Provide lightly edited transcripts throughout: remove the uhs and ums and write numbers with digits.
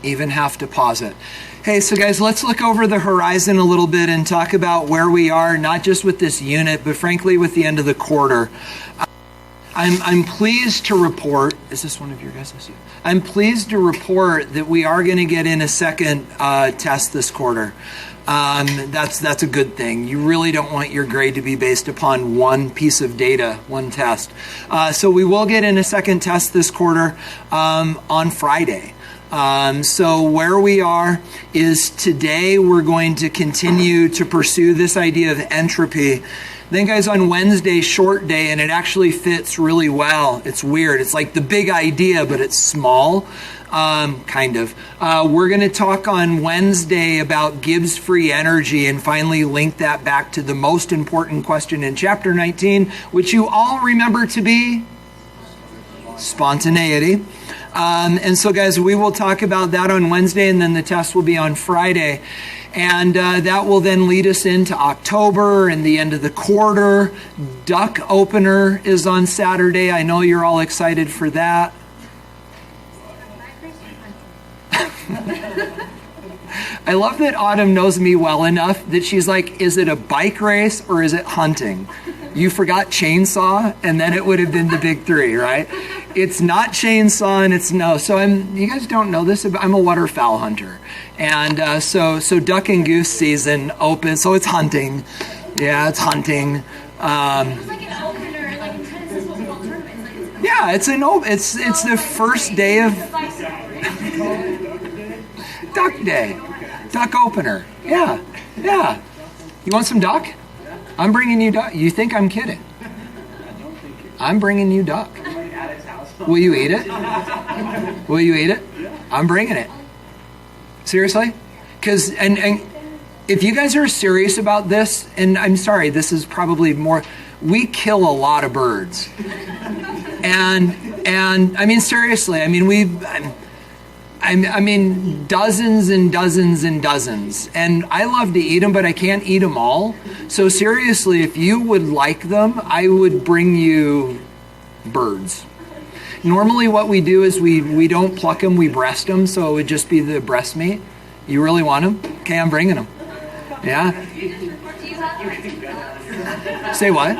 even have to pause it. Hey, so guys, let's look over the horizon a little bit and talk about where we are, not just with this unit, but frankly with the end of the quarter. I'm pleased to report, is this one of your guys? I'm pleased to report that we are going to get in a second test this quarter. That's a good thing. You really don't want your grade to be based upon one piece of data, one test. So we will get in a second test this quarter on Friday. So where we are is today we're going to continue to pursue this idea of entropy. Then guys, on Wednesday, short day, and it actually fits really well. It's weird. It's like the big idea, but it's small, kind of. We're going to talk on Wednesday about Gibbs free energy and finally link that back to the most important question in chapter 19, which you all remember to be spontaneity. And so guys, we will talk about that on Wednesday, and then the test will be on Friday. And that will then lead us into October and the end of the quarter. Duck opener is on Saturday. I know you're all excited for that. I love that Autumn knows me well enough that she's like, is it a bike race or is it hunting? You forgot chainsaw, and then it would have been the big three, right? It's not chainsaw, and it's no. So you guys don't know this, but I'm a waterfowl hunter. And so duck and goose season open, so it's hunting. Yeah, it's hunting. It's like an opener, like in tennis, is what we call tournaments. Like yeah, it's the first day of duck day. Duck opener. Yeah. You want some duck? I'm bringing you duck. You think I'm kidding? I'm bringing you duck. Will you eat it? Will you eat it? I'm bringing it. Seriously? Because and if you guys are serious about this, and I'm sorry, this is probably more. We kill a lot of birds, and I mean seriously. I mean dozens and dozens and dozens. And I love to eat them, but I can't eat them all. So seriously, if you would like them, I would bring you birds. Normally what we do is we don't pluck them, we breast them, so it would just be the breast meat. You really want them? Okay, I'm bringing them. Yeah? Say what?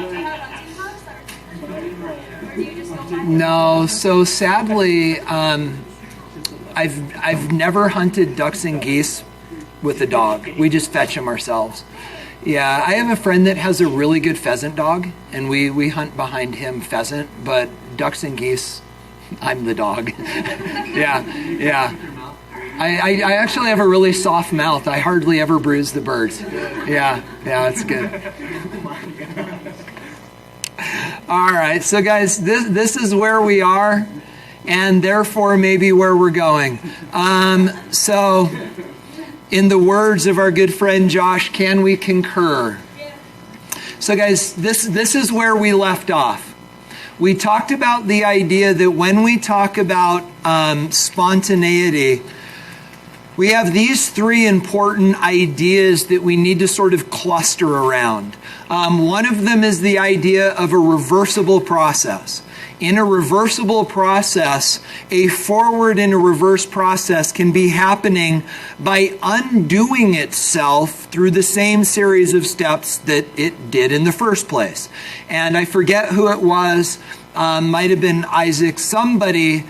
No, so sadly, I've never hunted ducks and geese with a dog. We just fetch them ourselves. Yeah, I have a friend that has a really good pheasant dog, and we hunt behind him pheasant, but ducks and geese, I'm the dog. Yeah. I actually have a really soft mouth. I hardly ever bruise the birds. Yeah, it's good. All right, so guys, this is where we are, and therefore maybe where we're going. So, in the words of our good friend Josh, can we concur? So guys, this is where we left off. We talked about the idea that when we talk about spontaneity, we have these three important ideas that we need to sort of cluster around. One of them is the idea of a reversible process. In a reversible process, a forward and a reverse process can be happening by undoing itself through the same series of steps that it did in the first place. And I forget who it was, might have been Isaac, somebody.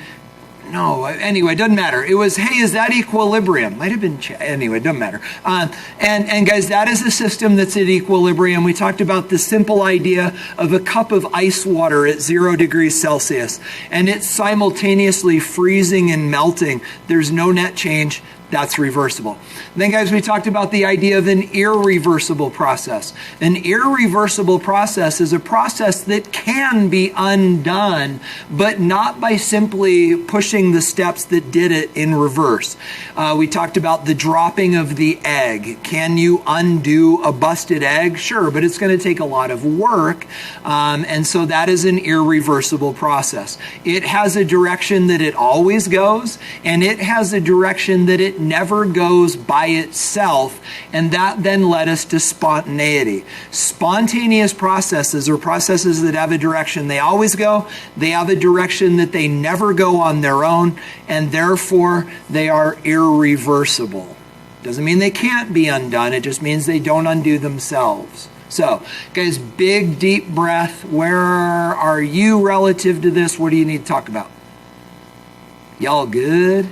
No, anyway, it doesn't matter. It was, hey, is that equilibrium? Might have been, anyway, it doesn't matter. And guys, that is a system that's at equilibrium. We talked about the simple idea of a cup of ice water at 0 degrees Celsius, and it's simultaneously freezing and melting. There's no net change. That's reversible. Then, guys, we talked about the idea of an irreversible process. An irreversible process is a process that can be undone, but not by simply pushing the steps that did it in reverse. We talked about the dropping of the egg. Can you undo a busted egg? Sure, but it's going to take a lot of work, and so that is an irreversible process. It has a direction that it always goes, and it has a direction that it it never goes by itself, and that then led us to spontaneity. Spontaneous processes are processes that have a direction they always go, they have a direction that they never go on their own, and therefore they are irreversible. Doesn't mean they can't be undone, it just means they don't undo themselves. So, guys, big, deep breath. Where are you relative to this? What do you need to talk about? Y'all good?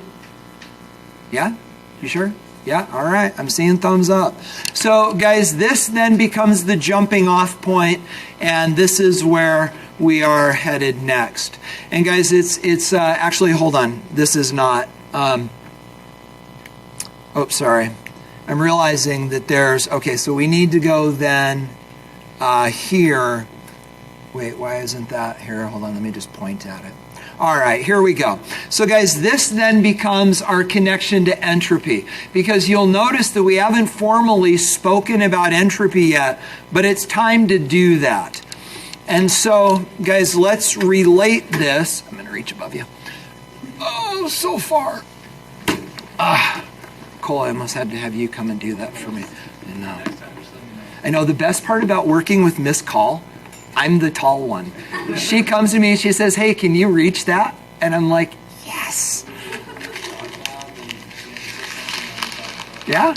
Yeah? You sure? Yeah? All right. I'm seeing thumbs up. So, guys, this then becomes the jumping off point, and this is where we are headed next. And, guys, it's actually, hold on. This is not... sorry. I'm realizing that there's... Okay, so we need to go then here. Wait, why isn't that here? Hold on, let me just point at it. All right, here we go. So guys, this then becomes our connection to entropy, because you'll notice that we haven't formally spoken about entropy yet, but it's time to do that. And so, guys, let's relate this. I'm going to reach above you. Oh, so far. Cole, I almost had to have you come and do that for me. I know the best part about working with Miss Call, I'm the tall one. She comes to me and she says, hey, can you reach that? And I'm like, yes. Yeah?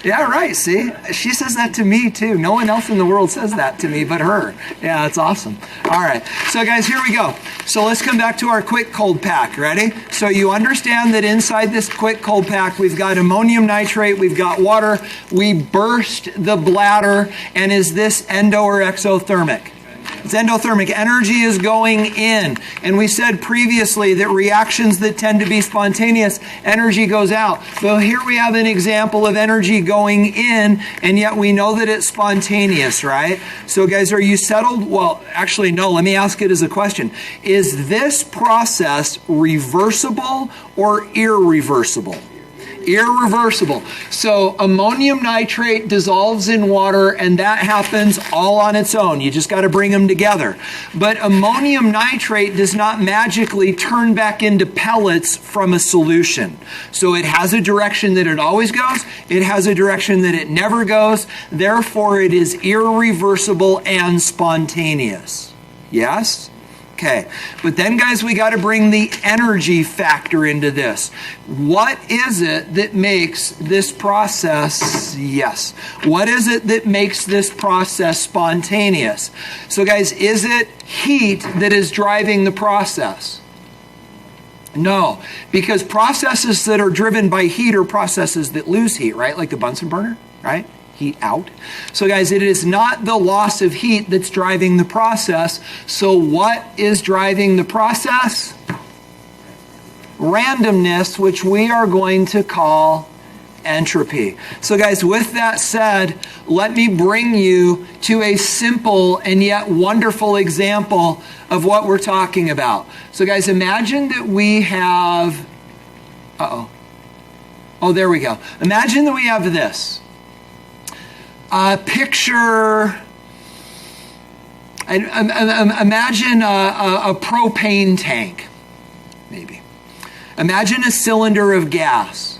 Yeah, right, see? She says that to me too. No one else in the world says that to me but her. Yeah, that's awesome. All right, so guys, here we go. So let's come back to our quick cold pack. Ready? So you understand that inside this quick cold pack, we've got ammonium nitrate, we've got water, we burst the bladder, and is this endo or exothermic? It's endothermic. Energy is going in. And we said previously that reactions that tend to be spontaneous, energy goes out. Well, here we have an example of energy going in, and yet we know that it's spontaneous, right? So guys, are you settled? Well, actually, no. Let me ask it as a question. Is this process reversible or irreversible? Irreversible. So ammonium nitrate dissolves in water, and that happens all on its own. You just got to bring them together. But ammonium nitrate does not magically turn back into pellets from a solution. So it has a direction that it always goes. It has a direction that it never goes. Therefore, it is irreversible and spontaneous. Yes? Okay, but then guys, we got to bring the energy factor into this. What is it that makes this process, yes, what is it that makes this process spontaneous? So guys, is it heat that is driving the process? No, because processes that are driven by heat are processes that lose heat, right? Like the Bunsen burner, right? Heat out. So guys, it is not the loss of heat that's driving the process. So what is driving the process? Randomness, which we are going to call entropy. So guys, with that said, let me bring you to a simple and yet wonderful example of what we're talking about. So guys, imagine that we have, oh, there we go. Imagine that we have this. Imagine a propane tank, maybe. Imagine a cylinder of gas.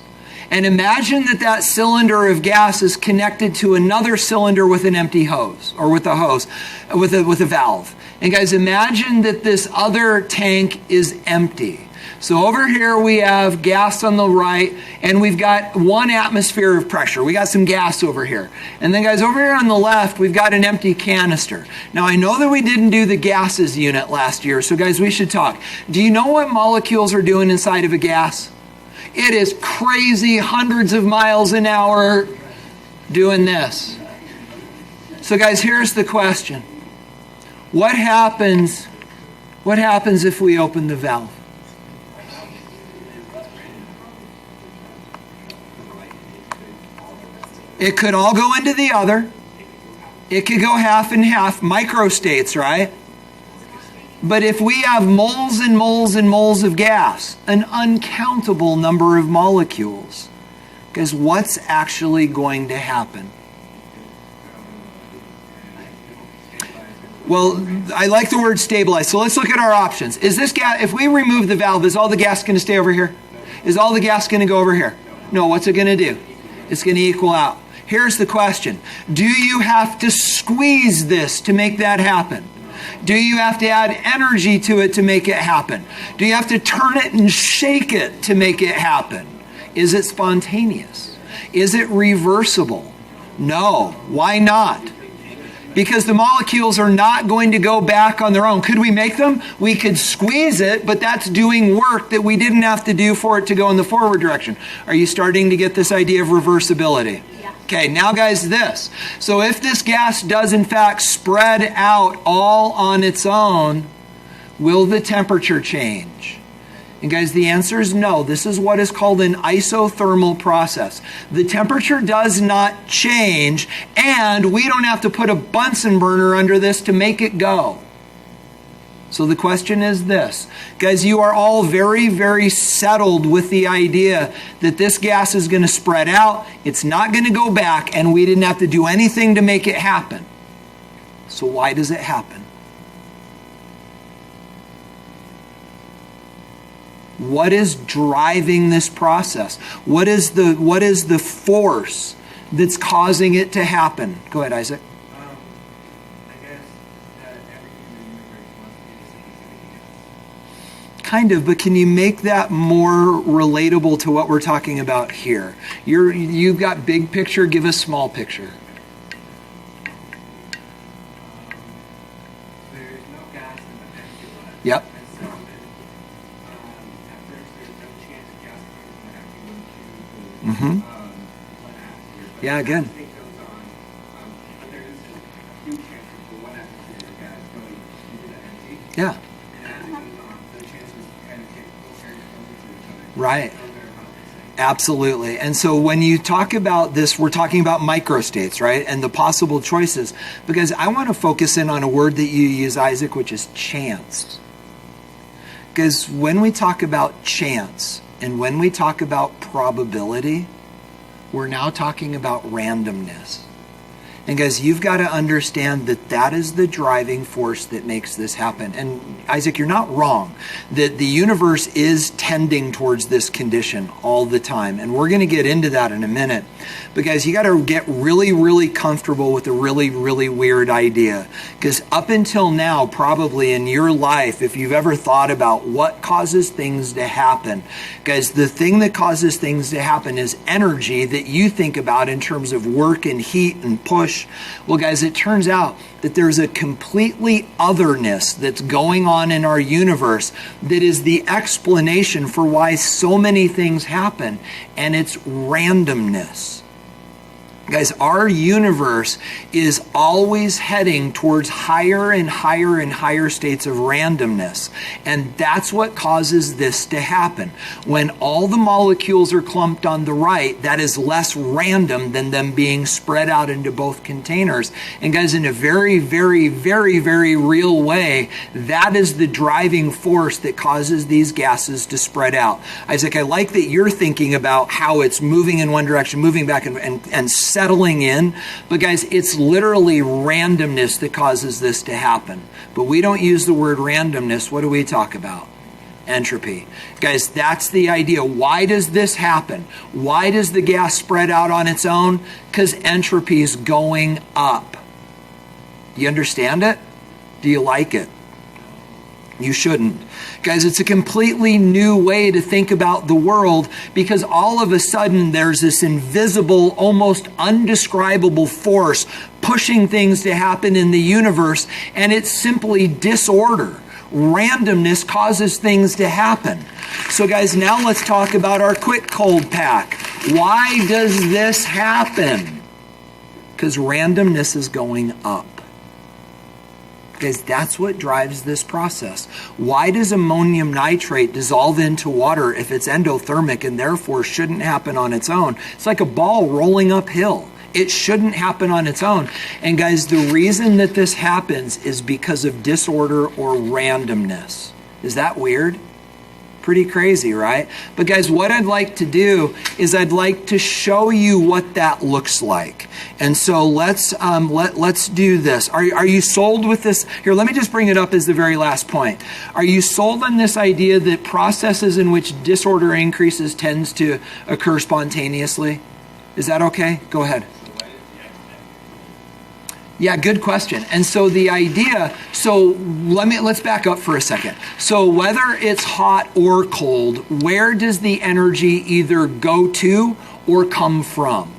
And imagine that cylinder of gas is connected to another cylinder with an empty hose, or with a hose, with a valve. And guys, imagine that this other tank is empty. So over here we have gas on the right, and we've got 1 atmosphere of pressure. We got some gas over here. And then guys, over here on the left, we've got an empty canister. Now I know that we didn't do the gases unit last year, so guys, we should talk. Do you know what molecules are doing inside of a gas? It is crazy, hundreds of miles an hour doing this. So guys, here's the question. What happens if we open the valve? It could all go into the other. It could go half and half, microstates, right? But if we have moles and moles and moles of gas, an uncountable number of molecules, guys, what's actually going to happen? Well, I like the word stabilize, so let's look at our options. Is this gas, if we remove the valve, is all the gas going to stay over here? Is all the gas going to go over here? No, what's it going to do? It's going to equal out. Here's the question. Do you have to squeeze this to make that happen? Do you have to add energy to it to make it happen? Do you have to turn it and shake it to make it happen? Is it spontaneous? Is it reversible? No. Why not? Because the molecules are not going to go back on their own. Could we make them? We could squeeze it, but that's doing work that we didn't have to do for it to go in the forward direction. Are you starting to get this idea of reversibility? Okay, now guys, this. So if this gas does in fact spread out all on its own, will the temperature change? And guys, the answer is no. This is what is called an isothermal process. The temperature does not change, and we don't have to put a Bunsen burner under this to make it go. So the question is this. Guys, you are all very, very settled with the idea that this gas is going to spread out, it's not going to go back, and we didn't have to do anything to make it happen. So why does it happen? What is driving this process? What is the force that's causing it to happen? Go ahead, Isaac. Kind of, but can you make that more relatable to what we're talking about here? You've got big picture, give us small picture. There's no gas in the nebula. Yep. And so at first there's no chance of gas going from the 1 atmosphere. But Yeah, again. as it goes on, but there is a huge chance of the 1 atmosphere of gas going into the empty. Yeah. And as it goes on, the chances kind of get closer and closer to each other. Right. So they're about the same. Absolutely. And so when you talk about this, we're talking about microstates, right? And the possible choices. Because I want to focus in on a word that you use, Isaac, which is chance. Because when we talk about chance and when we talk about probability, we're now talking about randomness. And guys, you've got to understand that that is the driving force that makes this happen. And Isaac, you're not wrong that the universe is tending towards this condition all the time. And we're going to get into that in a minute. But guys, you got to get really, really comfortable with a really, really weird idea. Because up until now, probably in your life, if you've ever thought about what causes things to happen, guys, the thing that causes things to happen is energy that you think about in terms of work and heat and push. Well, guys, it turns out that there's a completely otherness that's going on in our universe that is the explanation for why so many things happen, and it's randomness. Guys, our universe is always heading towards higher and higher and higher states of randomness. And that's what causes this to happen. When all the molecules are clumped on the right, that is less random than them being spread out into both containers. And guys, in a very, very, very, very real way, that is the driving force that causes these gases to spread out. Isaac, I like that you're thinking about how it's moving in one direction, moving back and settling in. But guys, it's literally randomness that causes this to happen. But we don't use the word randomness. What do we talk about? Entropy. Guys, that's the idea. Why does this happen? Why does the gas spread out on its own? Because entropy is going up. You understand it? Do you like it? You shouldn't. Guys, it's a completely new way to think about the world, because all of a sudden there's this invisible, almost undescribable force pushing things to happen in the universe, and it's simply disorder. Randomness causes things to happen. So guys, now let's talk about our quick cold pack. Why does this happen? Because randomness is going up. Guys, that's what drives this process. Why does ammonium nitrate dissolve into water if it's endothermic and therefore shouldn't happen on its own? It's like a ball rolling uphill. It shouldn't happen on its own. And guys, the reason that this happens is because of disorder or randomness. Is that weird? Pretty crazy, right? But guys, what I'd like to do is I'd like to show you what that looks like. And so let's do this. Are you sold with this? Here, let me just bring it up as the very last point. Are you sold on this idea that processes in which disorder increases tends to occur spontaneously? Is that okay? Go ahead. Yeah, good question. And so the idea, let's back up for a second. So whether it's hot or cold, where does the energy either go to or come from?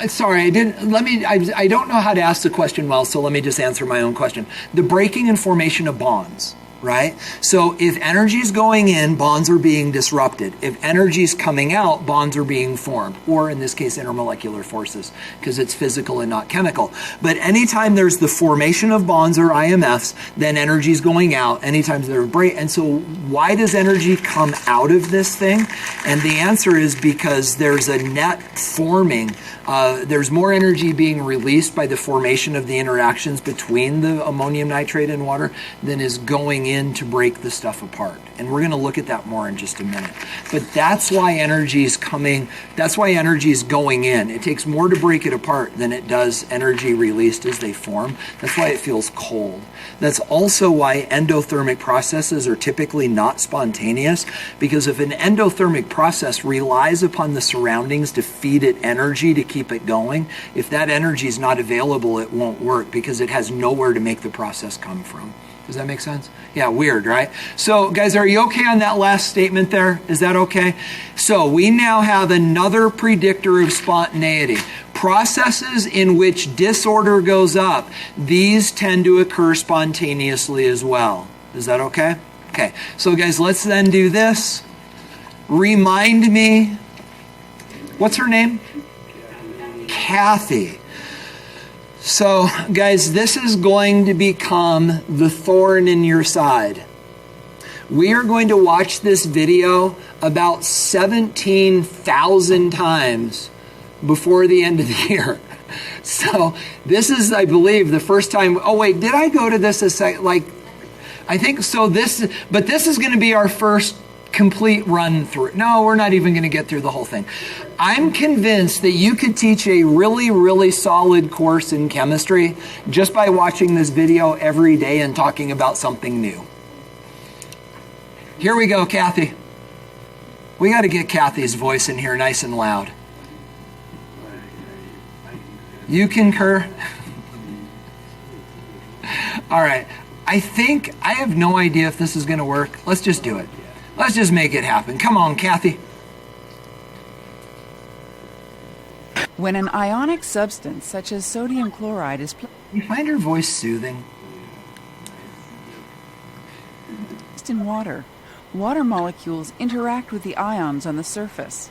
Sorry, I don't know how to ask the question well, so let me just answer my own question. The breaking and formation of bonds. Right? So if energy is going in, bonds are being disrupted. If energy is coming out, bonds are being formed. Or in this case, intermolecular forces, because it's physical and not chemical. But anytime there's the formation of bonds or IMFs, then energy is going out. Anytime there's a break. And so why does energy come out of this thing? And the answer is because there's a net forming. There's more energy being released by the formation of the interactions between the ammonium nitrate and water than is going in to break the stuff apart. And we're going to look at that more in just a minute. But that's why energy is coming, that's why energy is going in. It takes more to break it apart than it does energy released as they form. That's why it feels cold. That's also why endothermic processes are typically not spontaneous, because if an endothermic process relies upon the surroundings to feed it energy to keep it going, if that energy is not available, it won't work because it has nowhere to make the process come from. Does that make sense? Yeah, weird, right? So, guys, are you okay on that last statement there? Is that okay? So, we now have another predictor of spontaneity. Processes in which disorder goes up, these tend to occur spontaneously as well. Is that okay? Okay, so guys, let's then do this. Remind me, what's her name? Kathy. So, guys, this is going to become the thorn in your side. We are going to watch this video about 17,000 times before the end of the year. So, this is, I believe, the first time. Oh, wait, did I go to this I think so. This is going to be our first complete run through. No, we're not even going to get through the whole thing. I'm convinced that you could teach a really, really solid course in chemistry just by watching this video every day and talking about something new. Here we go, Kathy. We got to get Kathy's voice in here nice and loud. You concur? All right. I have no idea if this is going to work. Let's just do it. Let's just make it happen. Come on, Kathy. When an ionic substance such as sodium chloride is You find her voice soothing? placed in water, water molecules interact with the ions on the surface.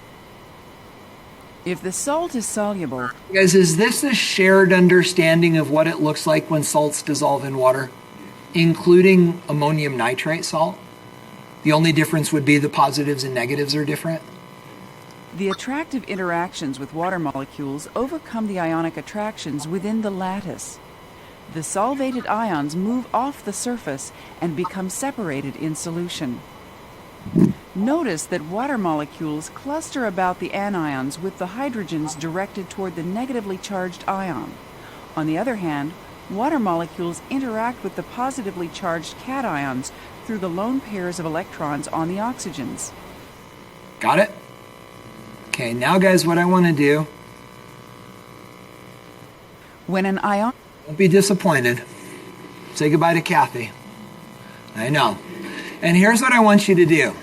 If the salt is soluble... Guys, is this a shared understanding of what it looks like when salts dissolve in water, including ammonium nitrate salt? The only difference would be the positives and negatives are different. The attractive interactions with water molecules overcome the ionic attractions within the lattice. The solvated ions move off the surface and become separated in solution. Notice that water molecules cluster about the anions with the hydrogens directed toward the negatively charged ion. On the other hand, water molecules interact with the positively charged cations through the lone pairs of electrons on the oxygens. Got it? Okay, now guys, what I want to do... When an ion... Don't be disappointed. Say goodbye to Kathy. I know. And here's what I want you to do.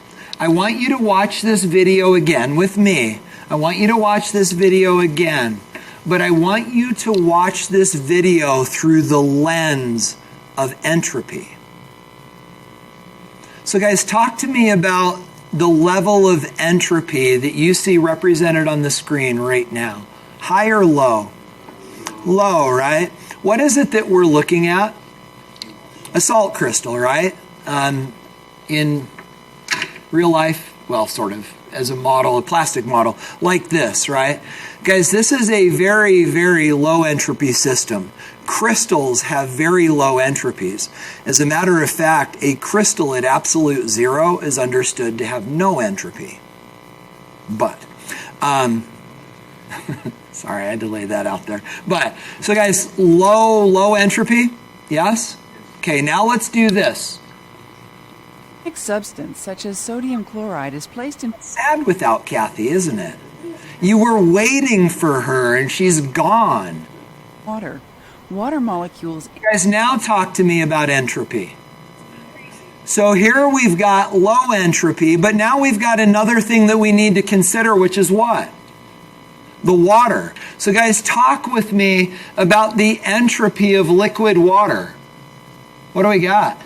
I want you to watch this video again with me. I want you to watch this video again. But I want you to watch this video through the lens of entropy. So guys, talk to me about the level of entropy that you see represented on the screen right now. High or low? Low, right? What is it that we're looking at? A salt crystal, right? In real life, well, sort of, as a model, a plastic model, like this, right? Guys, this is a very, very low entropy system. Crystals have very low entropies. As a matter of fact, a crystal at absolute zero is understood to have no entropy. But, sorry, I had to lay that out there. But, so guys, low entropy, yes? Okay, now let's do this. Substance such as sodium chloride is placed in Sad without Kathy, isn't it? You were waiting for her and she's gone. water. Water molecules. You guys, now talk to me about entropy. So here we've got low entropy, but now we've got another thing that we need to consider, which is what? The water. So guys, talk with me about the entropy of liquid water. What do we got?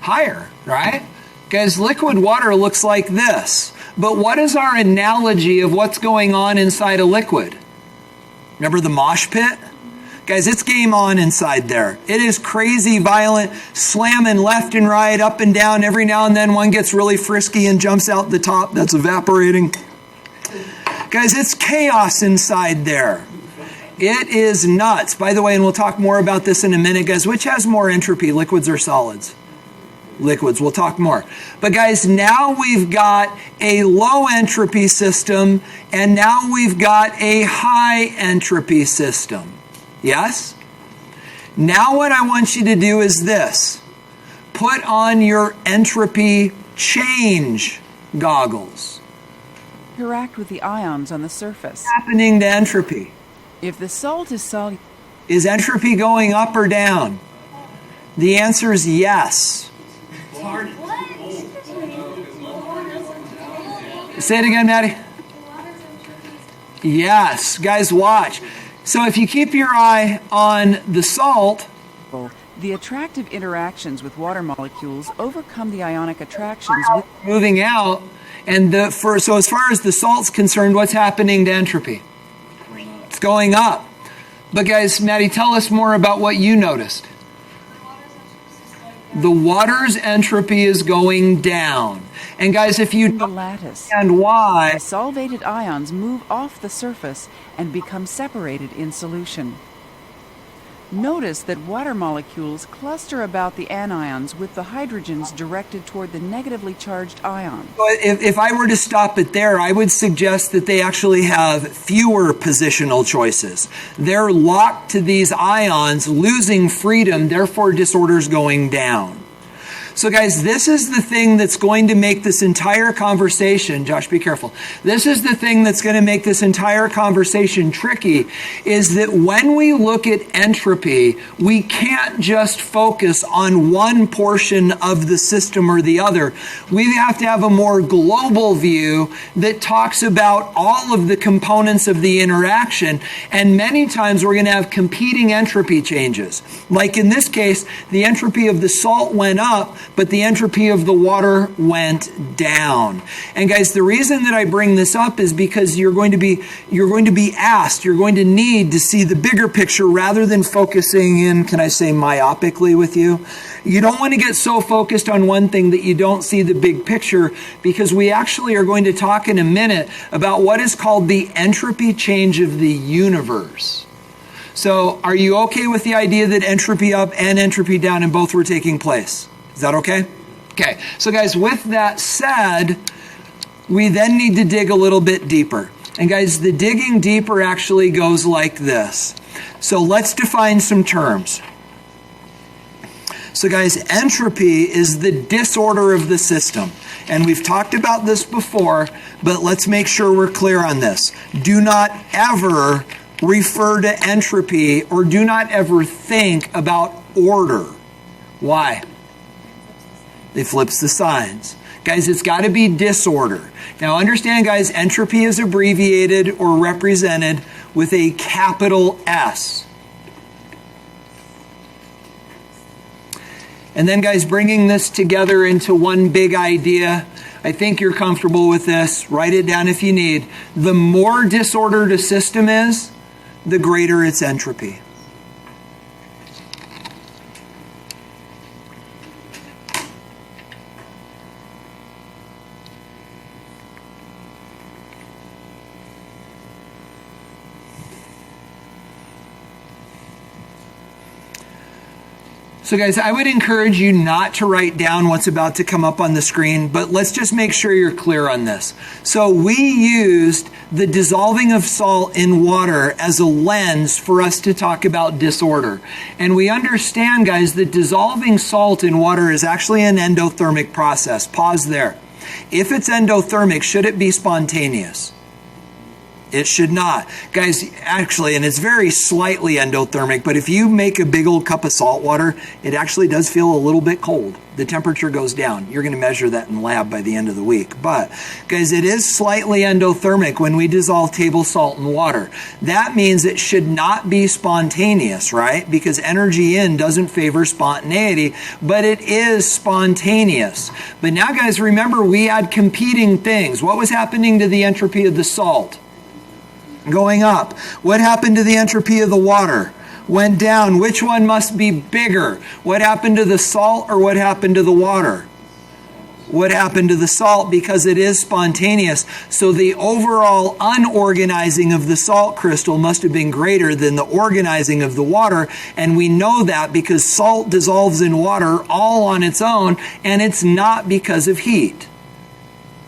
Higher, right? Guys, liquid water looks like this. But what is our analogy of what's going on inside a liquid? Remember the mosh pit? Guys, it's game on inside there. It is crazy, violent, slamming left and right, up and down. Every now and then one gets really frisky and jumps out the top. That's evaporating. Guys, it's chaos inside there. It is nuts. By the way, and we'll talk more about this in a minute, guys. Which has more entropy, liquids or solids? Liquids. We'll talk more. But guys, now we've got a low entropy system, and now we've got a high entropy system. Yes? Now what I want you to do is this. Put on your entropy change goggles. Interact with the ions on the surface. What's happening to entropy? If the salt is soluble, Is entropy going up or down? The answer is yes. Say it again, Maddie. Yes. Guys, watch. So if you keep your eye on the salt, the attractive interactions with water molecules overcome the ionic attractions with moving out, and so as far as the salt's concerned, what's happening to entropy? It's going up. But guys, Maddie, tell us more about what you noticed. The water's entropy is going down. And guys, if you the lattice, understand why, the solvated ions move off the surface and become separated in solution. Notice that water molecules cluster about the anions with the hydrogens directed toward the negatively charged ion. if I were to stop it there, I would suggest that they actually have fewer positional choices. They're locked to these ions, losing freedom, therefore disorder's going down. So guys, this is the thing that's going to make this entire conversation, Josh, be careful. This is the thing that's going to make this entire conversation tricky, is that when we look at entropy, we can't just focus on one portion of the system or the other. We have to have a more global view that talks about all of the components of the interaction. And many times we're going to have competing entropy changes. Like in this case, the entropy of the salt went up, but the entropy of the water went down. And guys, the reason that I bring this up is because you're going to be asked, you're going to need to see the bigger picture rather than focusing in, can I say, myopically with you? You don't want to get so focused on one thing that you don't see the big picture, because we actually are going to talk in a minute about what is called the entropy change of the universe. So are you okay with the idea that entropy up and entropy down and both were taking place? Is that okay? Okay. So guys, with that said, we then need to dig a little bit deeper. And guys, the digging deeper actually goes like this. So let's define some terms. So guys, entropy is the disorder of the system. And we've talked about this before, but let's make sure we're clear on this. Do not ever refer to entropy, or do not ever think about order. Why? It flips the signs. Guys, it's got to be disorder. Now understand, guys, entropy is abbreviated or represented with a capital S. And then, guys, bringing this together into one big idea, I think you're comfortable with this. Write it down if you need. The more disordered a system is, the greater its entropy. So guys, I would encourage you not to write down what's about to come up on the screen, but let's just make sure you're clear on this. So we used the dissolving of salt in water as a lens for us to talk about disorder. And we understand, guys, that dissolving salt in water is actually an endothermic process. Pause there. If it's endothermic, should it be spontaneous? It should not. Guys, actually, and it's very slightly endothermic, but if you make a big old cup of salt water, it actually does feel a little bit cold. The temperature goes down. You're going to measure that in lab by the end of the week. But, guys, it is slightly endothermic when we dissolve table salt in water. That means it should not be spontaneous, right? Because energy in doesn't favor spontaneity, but it is spontaneous. But now, guys, remember we had competing things. What was happening to the entropy of the salt? Going up. What happened to the entropy of the water? Went down. Which one must be bigger? What happened to the salt or what happened to the water? What happened to the salt? Because it is spontaneous. So the overall unorganizing of the salt crystal must have been greater than the organizing of the water. And we know that because salt dissolves in water all on its own, and it's not because of heat.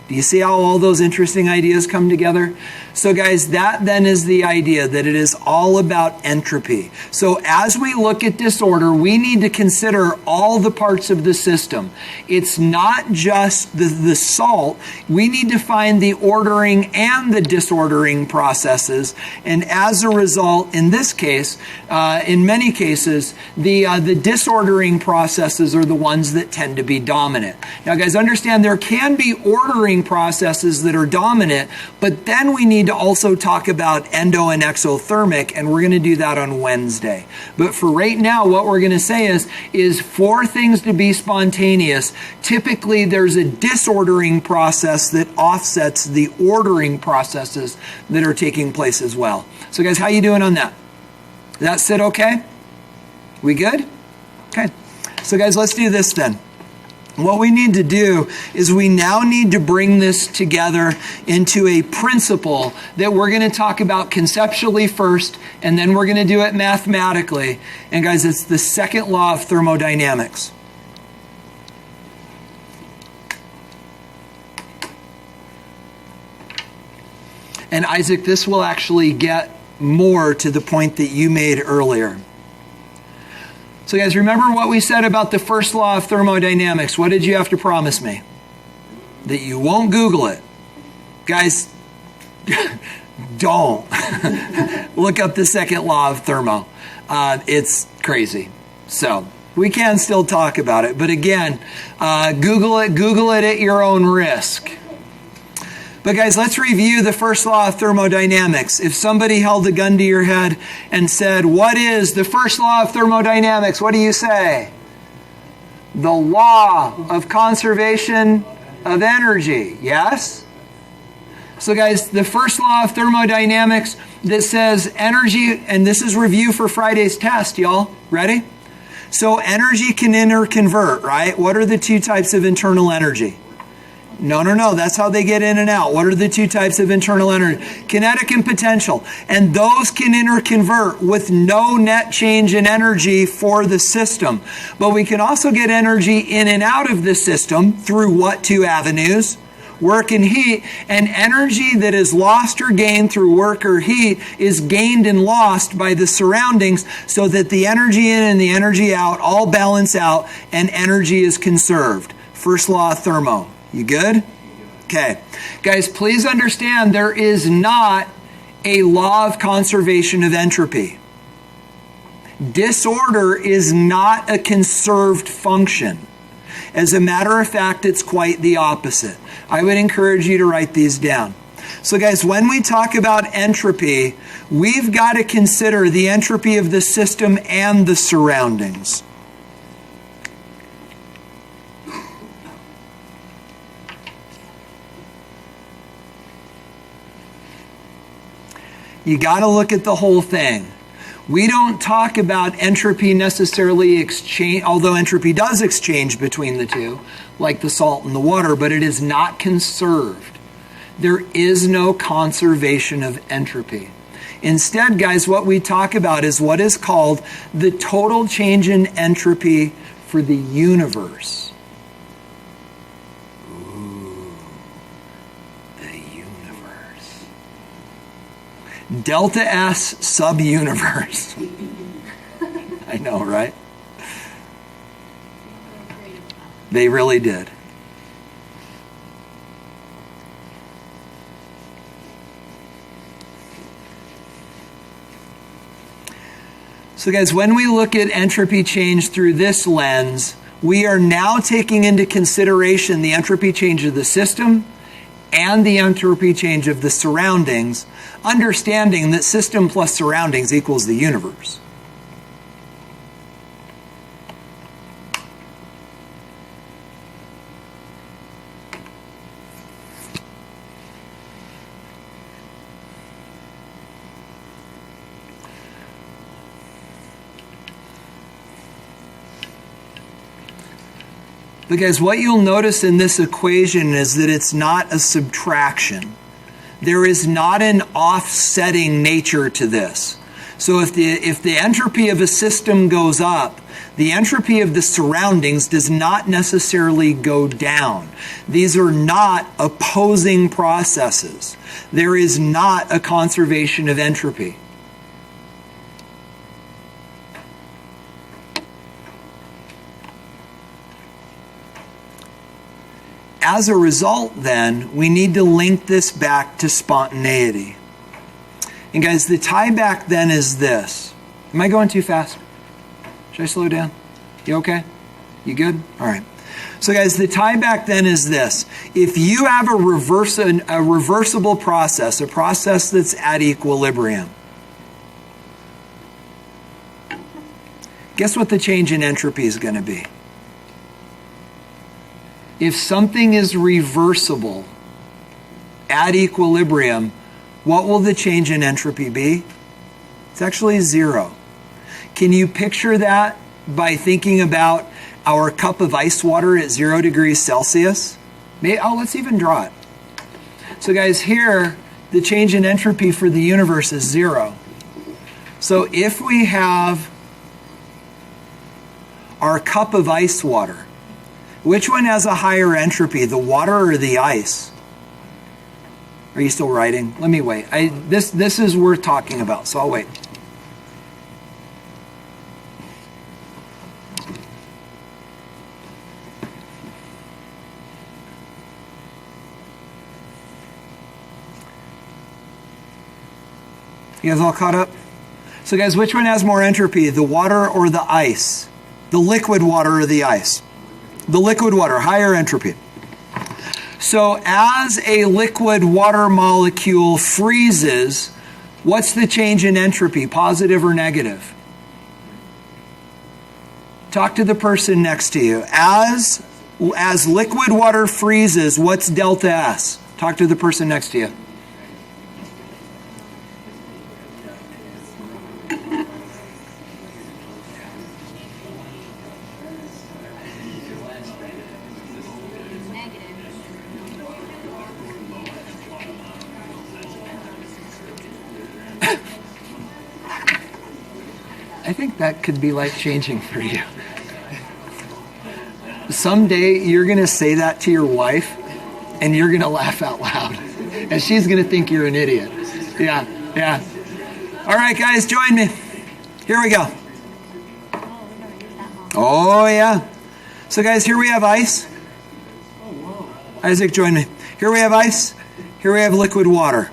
Do you see how all those interesting ideas come together? So guys, that then is the idea that it is all about entropy. So as we look at disorder, we need to consider all the parts of the system. It's not just the salt. We need to find the ordering and the disordering processes. And as a result, in this case, in many cases, the disordering processes are the ones that tend to be dominant. Now guys, understand there can be ordering processes that are dominant, but then we need to also talk about endo and exothermic, and we're going to do that on Wednesday. But for right now, what we're going to say is for things to be spontaneous, typically there's a disordering process that offsets the ordering processes that are taking place as well. So guys, how you doing on that? That sit okay? We good? Okay. So guys, let's do this then. What we need to do is we now need to bring this together into a principle that we're going to talk about conceptually first, and then we're going to do it mathematically. And guys, it's the second law of thermodynamics. And Isaac, this will actually get more to the point that you made earlier. So guys, remember what we said about the first law of thermodynamics. What did you have to promise me? That you won't Google it. Guys, don't. Look up the second law of thermo. It's crazy. So we can still talk about it. But again, Google it at your own risk. But guys, let's review the first law of thermodynamics. If somebody held a gun to your head and said, what is the first law of thermodynamics? What do you say? The law of conservation of energy. Yes? So guys, the first law of thermodynamics that says energy, and this is review for Friday's test, y'all. Ready? So energy can interconvert, right? What are the two types of internal energy? No. That's how they get in and out. What are the two types of internal energy? Kinetic and potential. And those can interconvert with no net change in energy for the system. But we can also get energy in and out of the system through what two avenues? Work and heat. And energy that is lost or gained through work or heat is gained and lost by the surroundings, so that the energy in and the energy out all balance out and energy is conserved. First law of thermo. You good? Okay. Guys, please understand there is not a law of conservation of entropy. Disorder is not a conserved function. As a matter of fact, it's quite the opposite. I would encourage you to write these down. So guys, when we talk about entropy, we've got to consider the entropy of the system and the surroundings. You got to look at the whole thing. We don't talk about entropy necessarily exchange, although entropy does exchange between the two, like the salt and the water, but it is not conserved. There is no conservation of entropy. Instead, guys, what we talk about is what is called the total change in entropy for the universe. Ooh, the universe. Delta S sub-universe. I know, right? They really did. So guys, when we look at entropy change through this lens, we are now taking into consideration the entropy change of the system and the entropy change of the surroundings, understanding that system plus surroundings equals the universe. But guys, what you'll notice in this equation is that it's not a subtraction. There is not an offsetting nature to this. So if the entropy of a system goes up, the entropy of the surroundings does not necessarily go down. These are not opposing processes. There is not a conservation of entropy. As a result, then, we need to link this back to spontaneity. And guys, the tie back then is this. Am I going too fast? Should I slow down? You okay? You good? All right. So guys, the tie back then is this. If you have a reversible process, a process that's at equilibrium, guess what the change in entropy is going to be? If something is reversible at equilibrium, what will the change in entropy be? It's actually 0. Can you picture that by thinking about our cup of ice water at 0 degrees Celsius? Let's even draw it. So guys, here, the change in entropy for the universe is 0. So if we have our cup of ice water, which one has a higher entropy, the water or the ice? Are you still writing? Let me wait. This is worth talking about, so I'll wait. You guys all caught up? So guys, which one has more entropy, the water or the ice? The liquid water or the ice? The liquid water, higher entropy. So as a liquid water molecule freezes, what's the change in entropy, positive or negative? Talk to the person next to you. As liquid water freezes, what's delta S? Talk to the person next to you. I think that could be life-changing for you. Someday you're going to say that to your wife and you're going to laugh out loud. And she's going to think you're an idiot. Yeah. All right, guys, join me. Here we go. Oh, yeah. So, guys, here we have ice. Isaac, join me. Here we have ice. Here we have liquid water.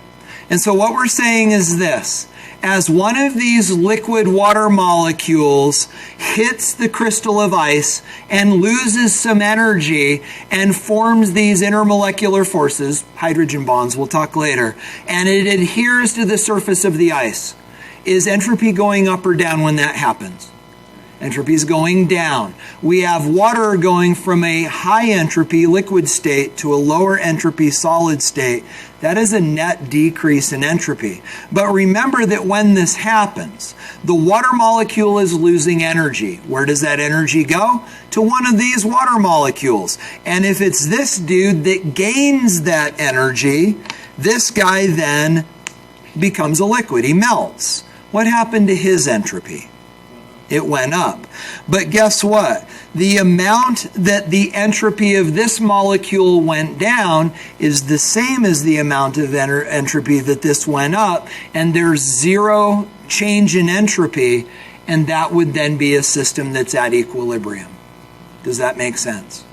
And so what we're saying is this. As one of these liquid water molecules hits the crystal of ice and loses some energy and forms these intermolecular forces, hydrogen bonds, we'll talk later, and it adheres to the surface of the ice, is entropy going up or down when that happens? Entropy is going down. We have water going from a high entropy liquid state to a lower entropy solid state. That is a net decrease in entropy. But remember that when this happens, the water molecule is losing energy. Where does that energy go? To one of these water molecules. And if it's this dude that gains that energy, this guy then becomes a liquid. He melts. What happened to his entropy? It went up. But guess what? The amount that the entropy of this molecule went down is the same as the amount of entropy that this went up, and there's zero change in entropy, and that would then be a system that's at equilibrium. Does that make sense?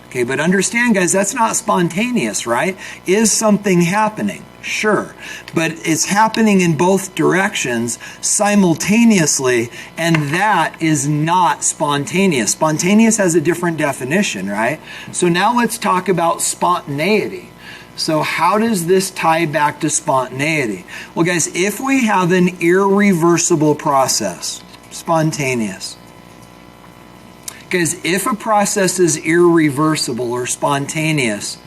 Okay, but understand, guys, that's not spontaneous, right? Is something happening? Sure, but it's happening in both directions simultaneously, and that is not spontaneous. Spontaneous has a different definition, right? So now let's talk about spontaneity. So how does this tie back to spontaneity? Well, guys, if we have an irreversible process, spontaneous. Guys, if a process is irreversible or spontaneous,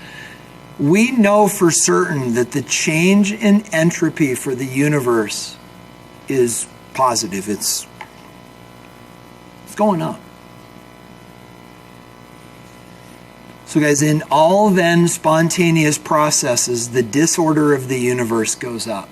we know for certain that the change in entropy for the universe is positive. It's going up. So guys, in all then spontaneous processes, the disorder of the universe goes up.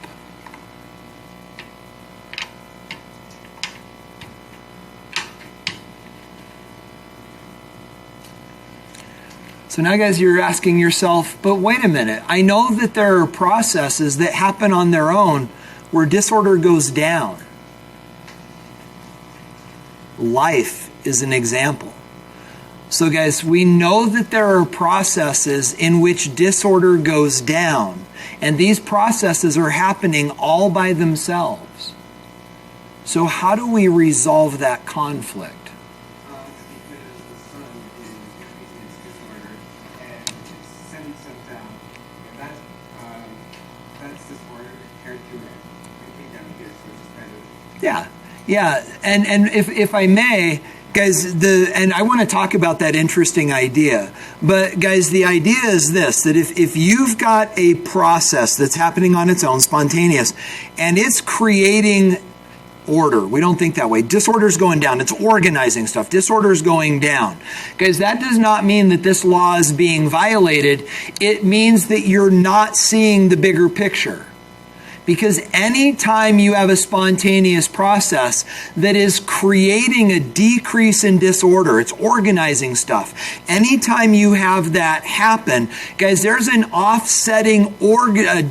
So now, guys, you're asking yourself, but wait a minute. I know that there are processes that happen on their own where disorder goes down. Life is an example. So, guys, we know that there are processes in which disorder goes down, and these processes are happening all by themselves. So how do we resolve that conflict? Yeah, and if I may, guys, and I want to talk about that interesting idea. But guys, the idea is this, that if you've got a process that's happening on its own, spontaneous, and it's creating order. We don't think that way. Disorder's going down. It's organizing stuff. Disorder's going down. Guys, that does not mean that this law is being violated. It means that you're not seeing the bigger picture. Because anytime you have a spontaneous process that is creating a decrease in disorder, it's organizing stuff. Anytime you have that happen, guys, there's an offsetting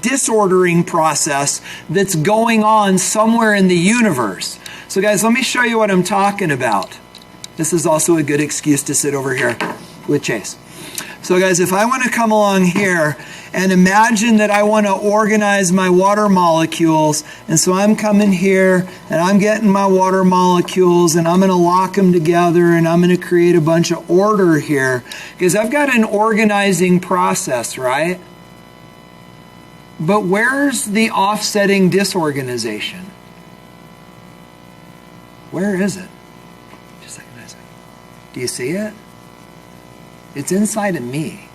disordering process that's going on somewhere in the universe. So guys, let me show you what I'm talking about. This is also a good excuse to sit over here with Chase. So guys, if I want to come along here and imagine that I want to organize my water molecules, and so I'm coming here and I'm getting my water molecules and I'm going to lock them together and I'm going to create a bunch of order here because I've got an organizing process, right? But where's the offsetting disorganization? Where is it? Just a second. Do you see it? It's inside of me.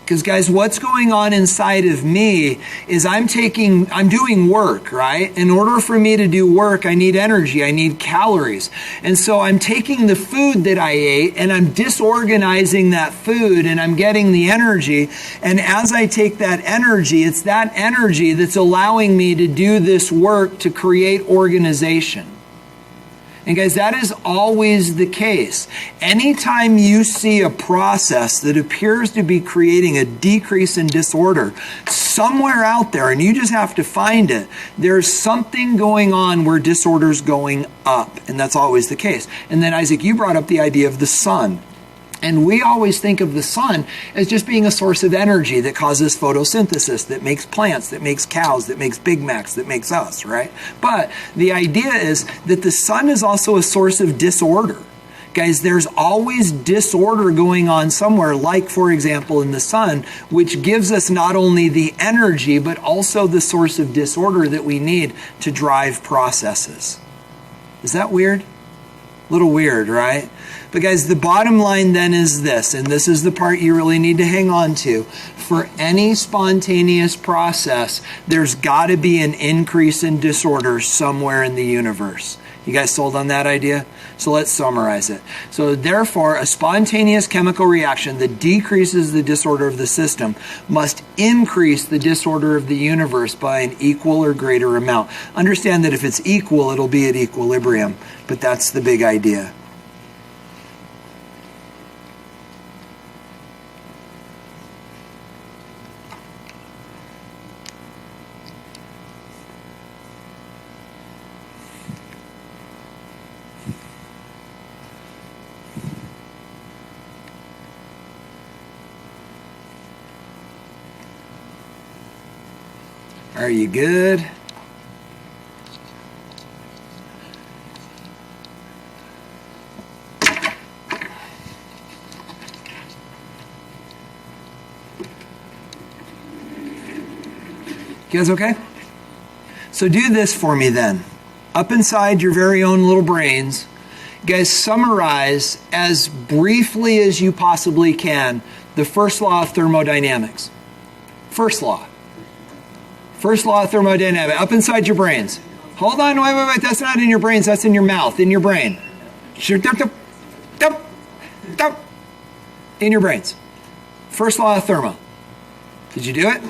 Because guys, what's going on inside of me is I'm doing work, right? In order for me to do work, I need energy, I need calories. And so I'm taking the food that I ate and I'm disorganizing that food and I'm getting the energy. And as I take that energy, it's that energy that's allowing me to do this work to create organization. And guys, that is always the case. Anytime you see a process that appears to be creating a decrease in disorder, somewhere out there, and you just have to find it, there's something going on where disorder's going up. And that's always the case. And then Isaac, you brought up the idea of the sun. And we always think of the sun as just being a source of energy that causes photosynthesis, that makes plants, that makes cows, that makes Big Macs, that makes us, right? But the idea is that the sun is also a source of disorder. Guys, there's always disorder going on somewhere, like, for example, in the sun, which gives us not only the energy, but also the source of disorder that we need to drive processes. Is that weird? A little weird, right? But guys, the bottom line then is this, and this is the part you really need to hang on to. For any spontaneous process, there's got to be an increase in disorder somewhere in the universe. You guys sold on that idea? So let's summarize it. So therefore, a spontaneous chemical reaction that decreases the disorder of the system must increase the disorder of the universe by an equal or greater amount. Understand that if it's equal, it'll be at equilibrium, but that's the big idea. Are you good? You guys okay? So do this for me then. Up inside your very own little brains, you guys summarize as briefly as you possibly can the first law of thermodynamics. First law. First law of thermodynamics, up inside your brains. Hold on, wait, that's not in your brains, that's in your mouth, in your brain. In your brains. First law of thermo. Did you do it?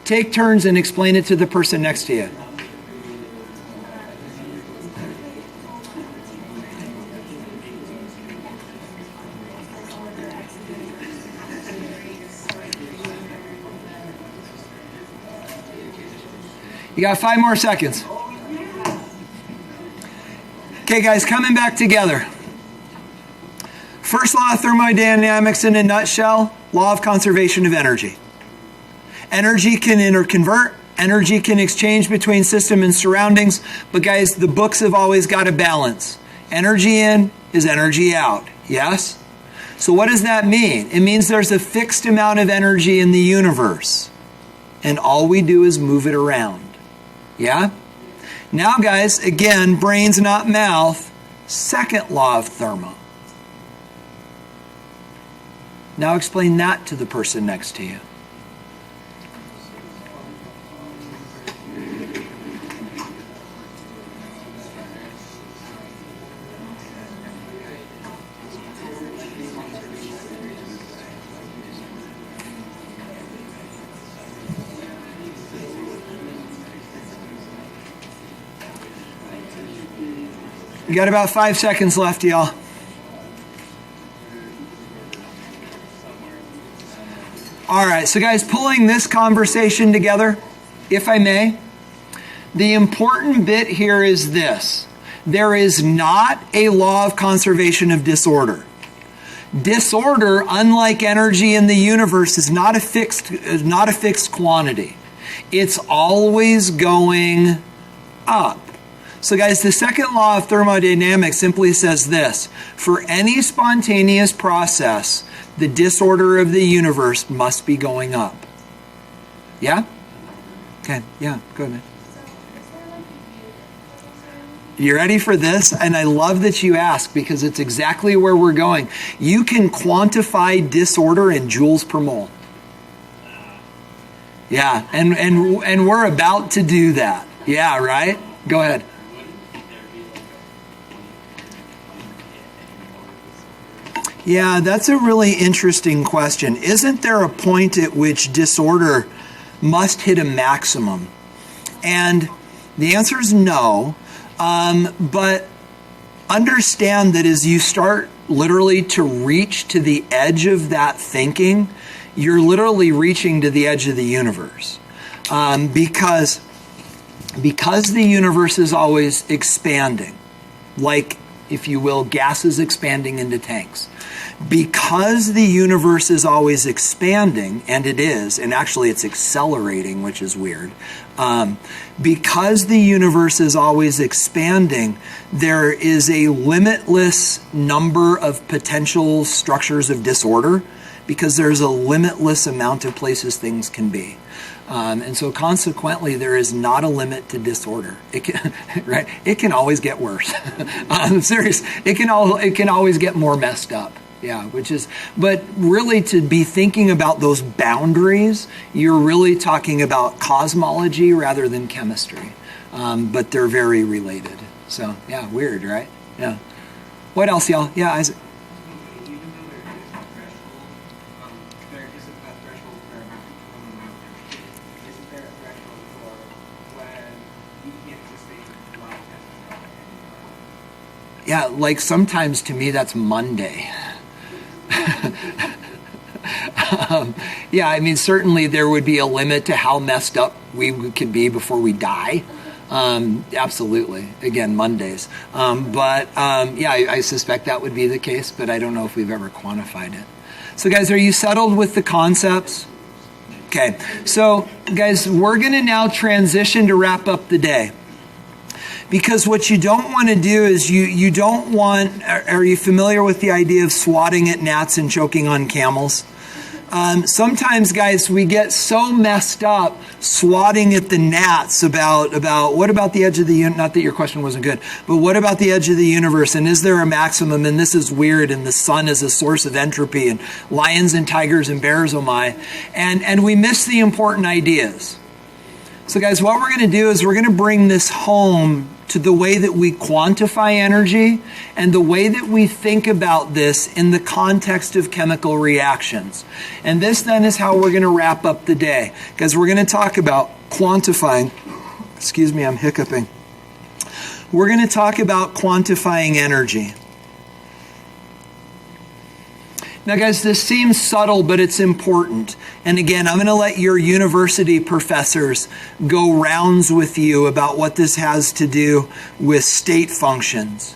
Take turns and explain it to the person next to you. You got 5 more seconds. Okay, guys, coming back together. First law of thermodynamics in a nutshell, law of conservation of energy. Energy can interconvert. Energy can exchange between system and surroundings. But guys, the books have always got a balance. Energy in is energy out. Yes? So what does that mean? It means there's a fixed amount of energy in the universe. And all we do is move it around. Yeah? Now, guys, again, brains, not mouth. Second law of thermo. Now explain that to the person next to you. We got about 5 seconds left, y'all. All right, so guys, pulling this conversation together, if I may, the important bit here is this. There is not a law of conservation of disorder. Disorder, unlike energy in the universe, is not a fixed quantity. It's always going up. So guys, the second law of thermodynamics simply says this. For any spontaneous process, the disorder of the universe must be going up. Yeah? Okay, yeah, go ahead, man. You ready for this? And I love that you ask because it's exactly where we're going. You can quantify disorder in joules per mole. Yeah, and we're about to do that. Yeah, right? Go ahead. Yeah, that's a really interesting question. Isn't there a point at which disorder must hit a maximum? And the answer is no. But understand that as you start literally to reach to the edge of that thinking, you're literally reaching to the edge of the universe. Because the universe is always expanding, like, if you will, gases expanding into tanks. Because the universe is always expanding, and it is, and actually it's accelerating, which is weird. Because the universe is always expanding, there is a limitless number of potential structures of disorder because there's a limitless amount of places things can be. And so consequently, there is not a limit to disorder. It can, right? It can always get worse. I'm serious. It can always get more messed up. Yeah, but really to be thinking about those boundaries, you're really talking about cosmology rather than chemistry. But they're very related. So, yeah, weird, right? Yeah. What else, y'all? Yeah, Isaac. Even though there is a threshold, there isn't a threshold for isn't there a threshold for when you begin to say law of thermodynamics? Yeah, like sometimes to me that's Monday. Yeah, I mean, certainly there would be a limit to how messed up we could be before we die. Absolutely. Again, Mondays. Yeah, I suspect that would be the case, but I don't know if we've ever quantified it. So guys, are you settled with the concepts? Okay. So guys, we're going to now transition to wrap up the day. Because what you don't want to do is you don't want, are you familiar with the idea of swatting at gnats and choking on camels? Sometimes, guys, we get so messed up swatting at the gnats about what about the edge of the universe, not that your question wasn't good, but what about the edge of the universe, and is there a maximum, and this is weird, and the sun is a source of entropy, and lions and tigers and bears, oh my, and we miss the important ideas. So guys, what we're going to do is we're going to bring this home to the way that we quantify energy and the way that we think about this in the context of chemical reactions. And this then is how we're going to wrap up the day, because we're going to talk about quantifying, excuse me, I'm hiccuping. We're going to talk about quantifying energy. Now, guys, this seems subtle, but it's important. And again, I'm going to let your university professors go rounds with you about what this has to do with state functions.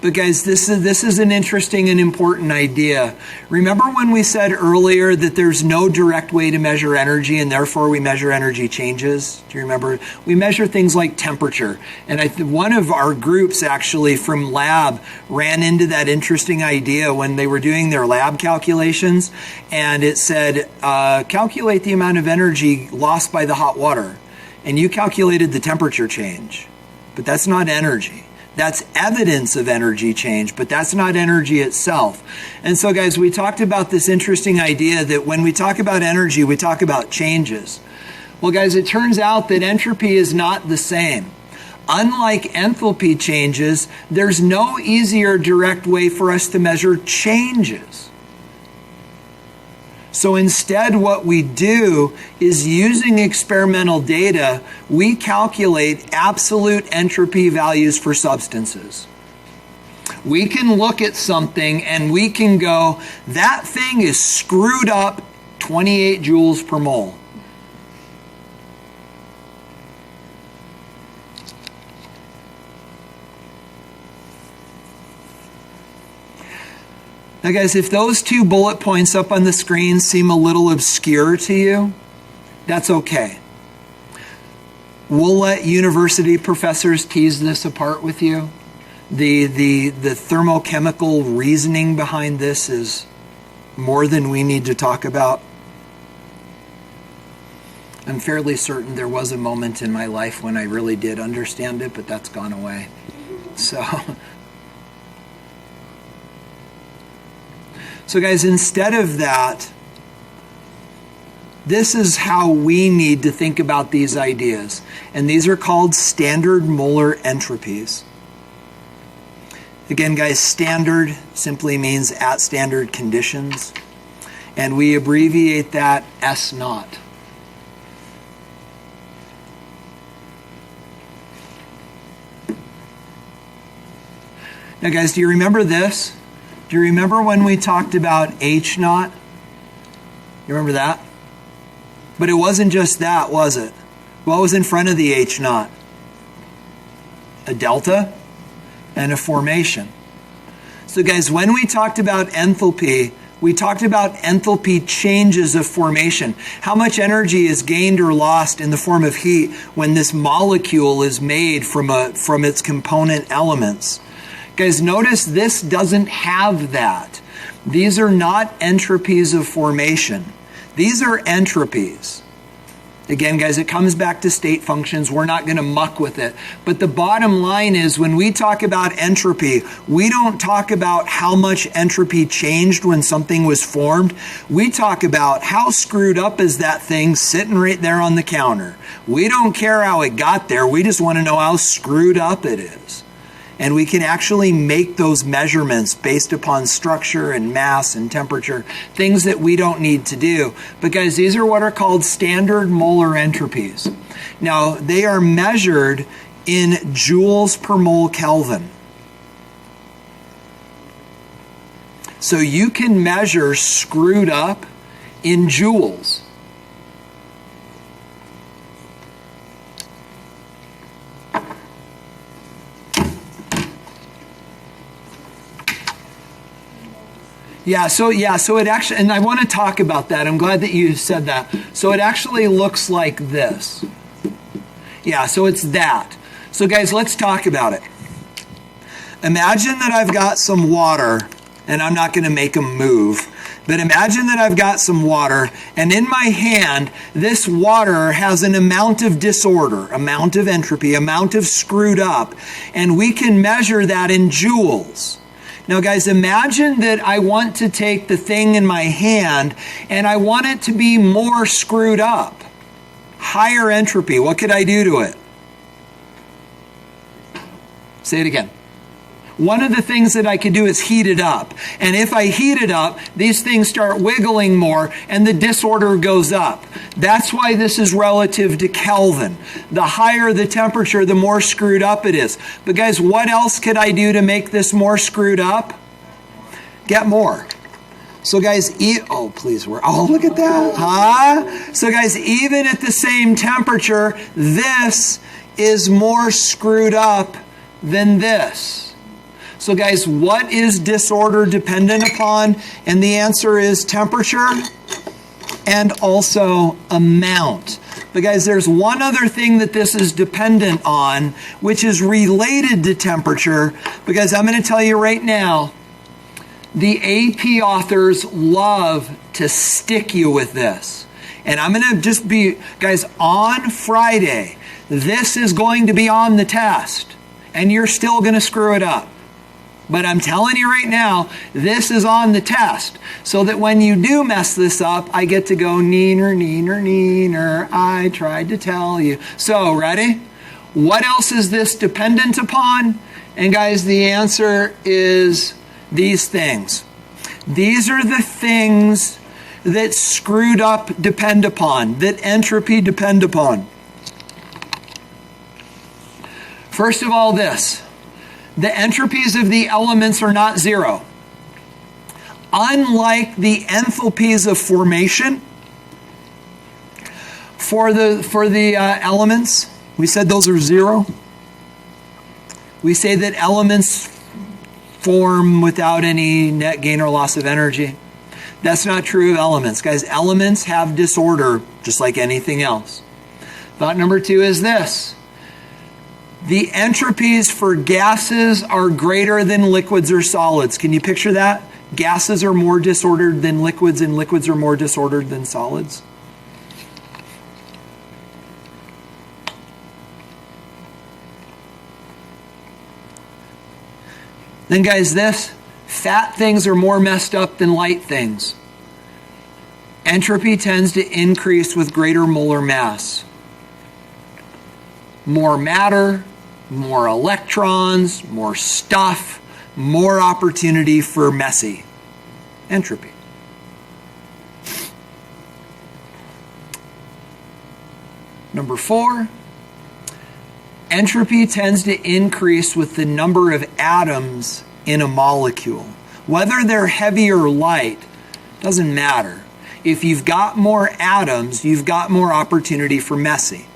But guys, this is an interesting and important idea. Remember when we said earlier that there's no direct way to measure energy, and therefore we measure energy changes? Do you remember? We measure things like temperature. And one of our groups actually from lab ran into that interesting idea when they were doing their lab calculations. And it said, calculate the amount of energy lost by the hot water. And you calculated the temperature change. But that's not energy. That's evidence of energy change, but that's not energy itself. And so, guys, we talked about this interesting idea that when we talk about energy, we talk about changes. Well, guys, it turns out that entropy is not the same. Unlike enthalpy changes, there's no easier direct way for us to measure changes. So instead, what we do is using experimental data, we calculate absolute entropy values for substances. We can look at something and we can go, that thing is screwed up 28 joules per mole. Now, guys, if those two bullet points up on the screen seem a little obscure to you, that's okay. We'll let university professors tease this apart with you. The thermochemical reasoning behind this is more than we need to talk about. I'm fairly certain there was a moment in my life when I really did understand it, but that's gone away. So guys, instead of that, this is how we need to think about these ideas. And these are called standard molar entropies. Again, guys, standard simply means at standard conditions. And we abbreviate that S naught. Now, guys, do you remember this? Do you remember when we talked about H naught? You remember that? But it wasn't just that, was it? What was in front of the H naught? A delta and a formation. So guys, when we talked about enthalpy, we talked about enthalpy changes of formation. How much energy is gained or lost in the form of heat when this molecule is made from its component elements. Guys, notice this doesn't have that. These are not entropies of formation. These are entropies. Again, guys, it comes back to state functions. We're not going to muck with it. But the bottom line is when we talk about entropy, we don't talk about how much entropy changed when something was formed. We talk about how screwed up is that thing sitting right there on the counter. We don't care how it got there. We just want to know how screwed up it is. And we can actually make those measurements based upon structure and mass and temperature, things that we don't need to do. But guys, these are what are called standard molar entropies. Now, they are measured in joules per mole Kelvin. So you can measure screwed up in joules. So it actually, and I want to talk about that. I'm glad that you said that. So it actually looks like this. Yeah, so it's that. So guys, let's talk about it. Imagine that I've got some water, and I'm not going to make them move, but imagine that I've got some water, and in my hand, this water has an amount of disorder, amount of entropy, amount of screwed up, and we can measure that in joules. Now guys, imagine that I want to take the thing in my hand and I want it to be more screwed up. Higher entropy. What could I do to it? Say it again. One of the things that I could do is heat it up. And if I heat it up, these things start wiggling more and the disorder goes up. That's why this is relative to Kelvin. The higher the temperature, the more screwed up it is. But guys, what else could I do to make this more screwed up? Get more. So guys, please, look at that. So guys, even at the same temperature, this is more screwed up than this. So guys, what is disorder dependent upon? And the answer is temperature and also amount. But guys, there's one other thing that this is dependent on, which is related to temperature. Because I'm going to tell you right now, the AP authors love to stick you with this. And I'm going to just be, guys, on Friday, this is going to be on the test. And you're still going to screw it up. But I'm telling you right now, this is on the test. So that when you do mess this up, I get to go, neener, neener, neener, I tried to tell you. So, ready? What else is this dependent upon? And guys, the answer is these things. These are the things that screwed up depend upon, that entropy depend upon. First of all, this. The entropies of the elements are not zero. Unlike the enthalpies of formation, for the elements, we said those are zero. We say that elements form without any net gain or loss of energy. That's not true of elements. Guys, elements have disorder just like anything else. Thought number 2 is this. The entropies for gases are greater than liquids or solids. Can you picture that? Gases are more disordered than liquids and liquids are more disordered than solids. Then guys, this, fat things are more messed up than light things. Entropy tends to increase with greater molar mass. More matter, more electrons, more stuff, more opportunity for messy entropy. Number 4, entropy tends to increase with the number of atoms in a molecule. Whether they're heavy or light, doesn't matter. If you've got more atoms, you've got more opportunity for messy.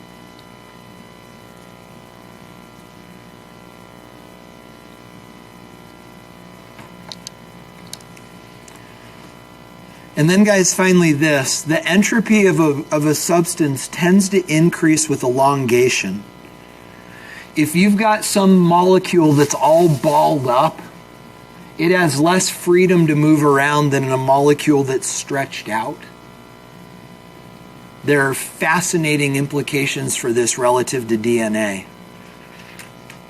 And then guys, finally this, the entropy of a substance tends to increase with elongation. If you've got some molecule that's all balled up, it has less freedom to move around than a molecule that's stretched out. There are fascinating implications for this relative to DNA.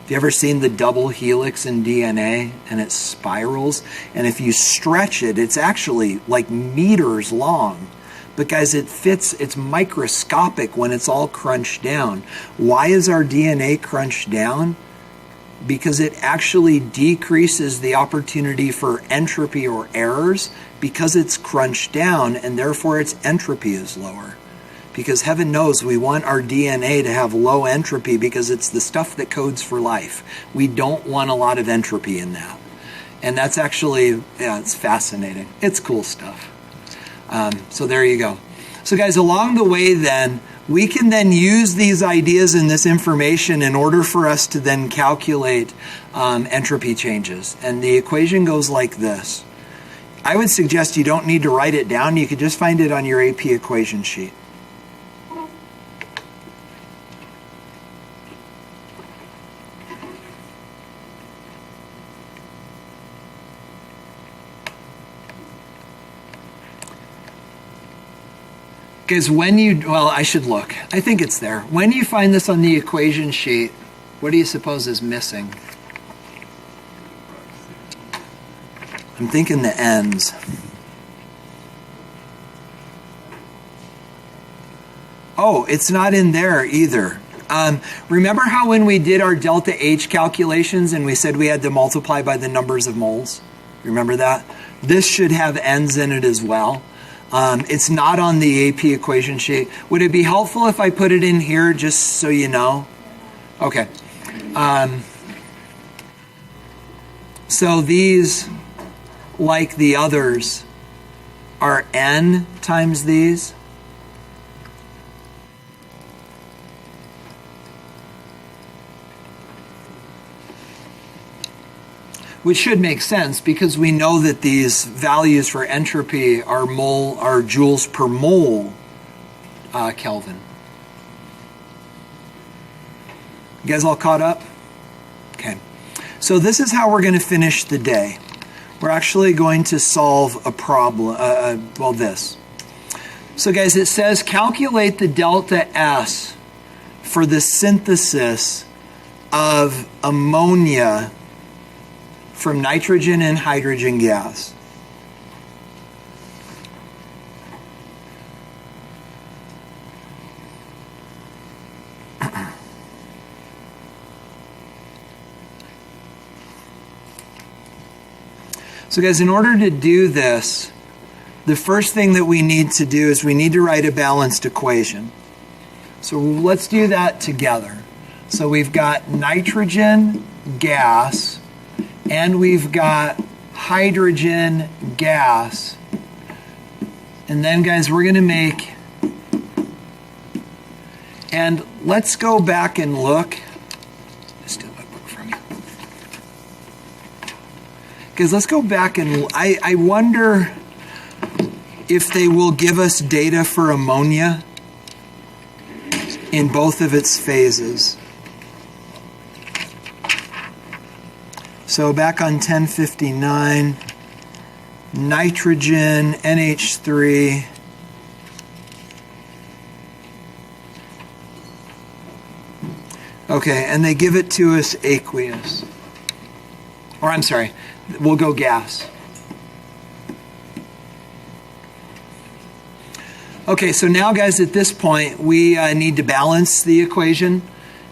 Have you ever seen the double helix in DNA and it spirals? And if you stretch it, it's actually like meters long. But guys, it's microscopic when it's all crunched down. Why is our DNA crunched down? because it actually decreases the opportunity for entropy or errors because it's crunched down, and therefore its entropy is lower. Because heaven knows we want our DNA to have low entropy because it's the stuff that codes for life. We don't want a lot of entropy in that. And that's actually, it's fascinating. It's cool stuff. So there you go. So guys, along the way then, we can then use these ideas and this information in order for us to then calculate entropy changes. And the equation goes like this. I would suggest you don't need to write it down. You could just find it on your AP equation sheet. Because I should look. I think it's there. When you find this on the equation sheet, what do you suppose is missing? I'm thinking the ends. Oh, it's not in there either. Remember how when we did our delta H calculations and we said we had to multiply by the numbers of moles? Remember that? This should have ends in it as well. It's not on the AP equation sheet. Would it be helpful if I put it in here just so you know? Okay. So these, like the others, are n times these. Which should make sense because we know that these values for entropy are joules per mole Kelvin. You guys all caught up? Okay. So this is how we're going to finish the day. We're actually going to solve a problem, this. So guys, it says calculate the delta S for the synthesis of ammonia from nitrogen and hydrogen gas. So guys, in order to do this, the first thing that we need to do is we need to write a balanced equation. So let's do that together. So we've got nitrogen gas and we've got hydrogen gas. And then guys, we're going to make, and let's go back and look. Steal my book from you. Because let's go back and I wonder if they will give us data for ammonia in both of its phases. So back on 1059, nitrogen, NH3. Okay, and they give it to us aqueous. Or I'm sorry, we'll go gas. Okay, so now guys, at this point, we need to balance the equation.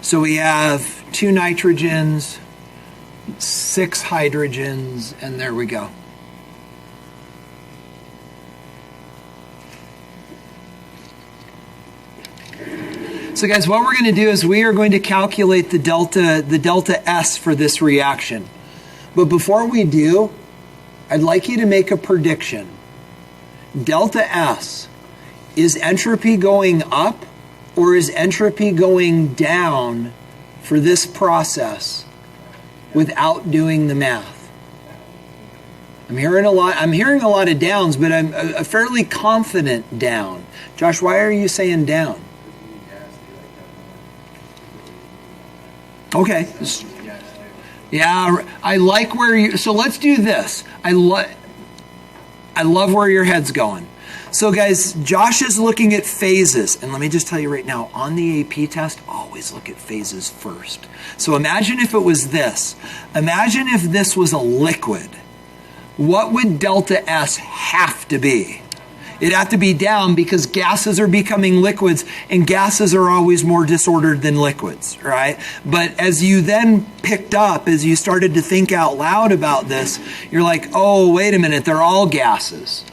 So we have 2 nitrogens, 6 hydrogens, and there we go. So guys, what we're going to do is we are going to calculate the delta S for this reaction. But before we do, I'd like you to make a prediction. Delta S, is entropy going up or is entropy going down for this process without doing the math? I'm hearing a lot of downs, but I'm a fairly confident down. Josh, why are you saying down? Okay. Yeah, I like where you, so let's do this. I love where your head's going. So guys, Josh is looking at phases. And let me just tell you right now, on the AP test, always look at phases first. So imagine if it was this. Imagine if this was a liquid. What would delta S have to be? It'd have to be down because gases are becoming liquids, and gases are always more disordered than liquids, right? But as you then picked up, as you started to think out loud about this, you're like, oh, wait a minute, they're all gases.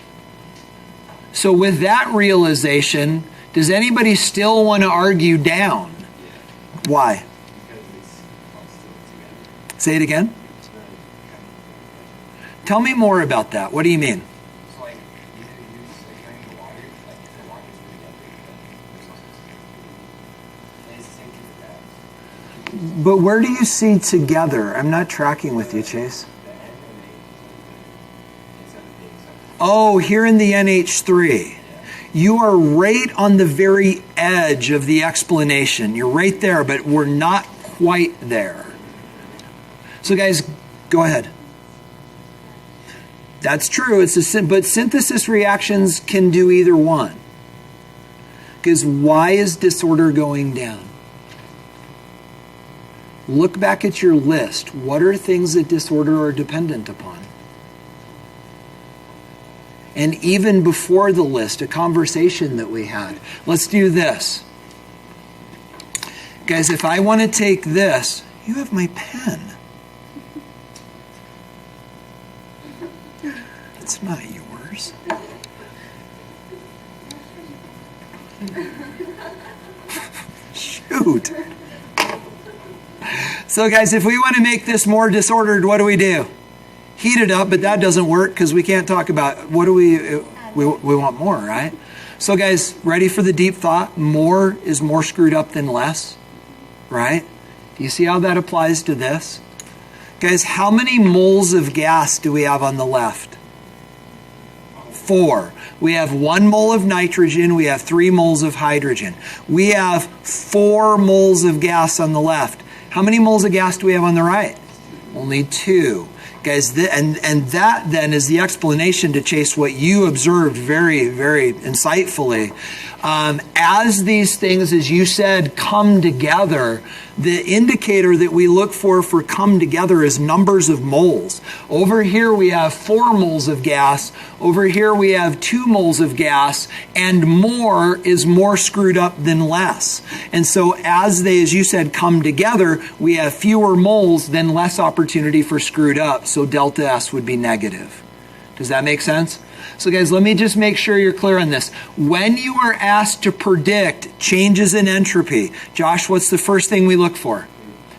So with that realization, does anybody still want to argue down? Why? Say it again. Tell me more about that. What do you mean? But where do you see together? I'm not tracking with you, Chase. Oh, here in the NH3. You are right on the very edge of the explanation. You're right there, but we're not quite there. So guys, go ahead. That's true. But synthesis reactions can do either one. Because why is disorder going down? Look back at your list. What are things that disorder are dependent upon? And even before the list, a conversation that we had. Let's do this. Guys, if I want to take this, you have my pen. It's not yours. Shoot. So guys, if we want to make this more disordered, what do we do? Heat it up, but that doesn't work because we can't talk about, what do we want more, right? So guys, ready for the deep thought? More is more screwed up than less, right? Do you see how that applies to this? Guys, how many moles of gas do we have on the left? 4. We have 1 mole of nitrogen. We have 3 moles of hydrogen. We have 4 moles of gas on the left. How many moles of gas do we have on the right? Only 2. Guys, and that then is the explanation to Chase what you observed very, very insightfully. As these things, as you said, come together, the indicator that we look for come together is numbers of moles. Over here we have 4 moles of gas. Over here we have 2 moles of gas, and more is more screwed up than less. And so as they, as you said, come together, we have fewer moles, then less opportunity for screwed up. So delta S would be negative. Does that make sense? So guys, let me just make sure you're clear on this. When you are asked to predict changes in entropy, Josh, what's the first thing we look for?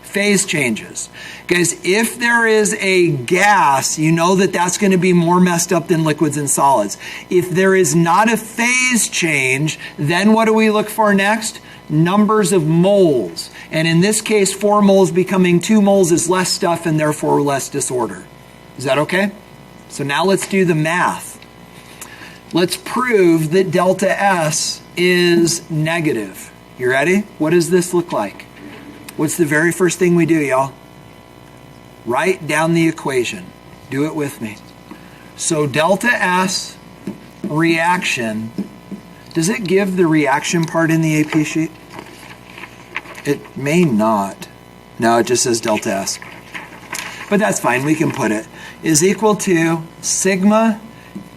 Phase changes. Guys, if there is a gas, you know that that's going to be more messed up than liquids and solids. If there is not a phase change, then what do we look for next? Numbers of moles. And in this case, 4 moles becoming 2 moles is less stuff and therefore less disorder. Is that okay? So now let's do the math. Let's prove that delta S is negative. You ready? What does this look like? What's the very first thing we do, y'all? Write down the equation. Do it with me. So delta S reaction, does it give the reaction part in the AP sheet? It may not. No, it just says delta S. But that's fine, we can put it. Is equal to sigma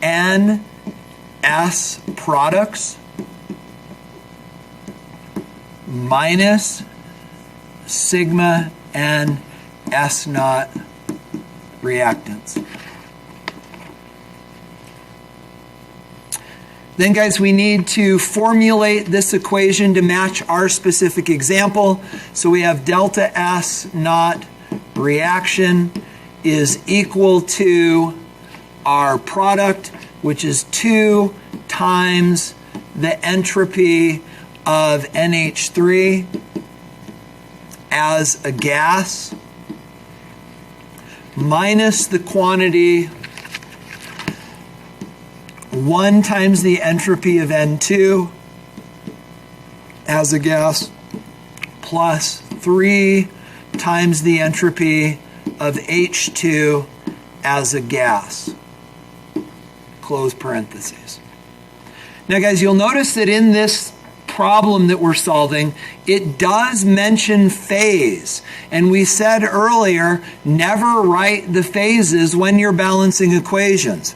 n S products minus sigma n S naught reactants. Then guys, we need to formulate this equation to match our specific example. So we have delta S naught reaction is equal to our product, which is 2 times the entropy of NH3 as a gas minus the quantity 1 times the entropy of N2 as a gas plus 3 times the entropy of H2 as a gas. Close parentheses. Now guys, you'll notice that in this problem that we're solving, it does mention phase. And we said earlier, never write the phases when you're balancing equations.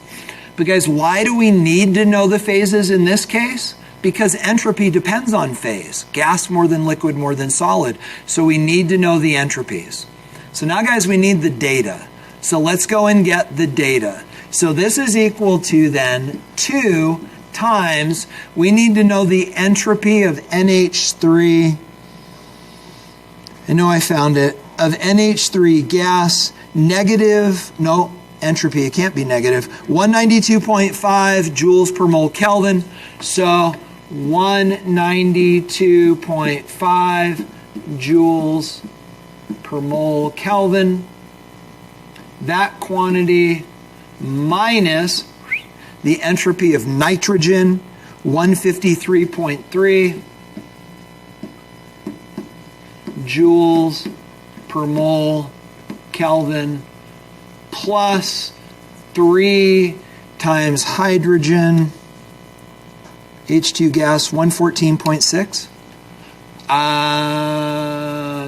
But guys, why do we need to know the phases in this case? Because entropy depends on phase. Gas more than liquid, more than solid. So we need to know the entropies. So now, guys, we need the data. So let's go and get the data. So this is equal to then 2 times, we need to know the entropy of NH3. I know I found it. Of NH3 gas, entropy, it can't be negative, 192.5 joules per mole Kelvin. So 192.5 joules per mole Kelvin. That quantity minus the entropy of nitrogen, 153.3 joules per mole Kelvin, plus 3 times hydrogen, H2 gas, 114.6.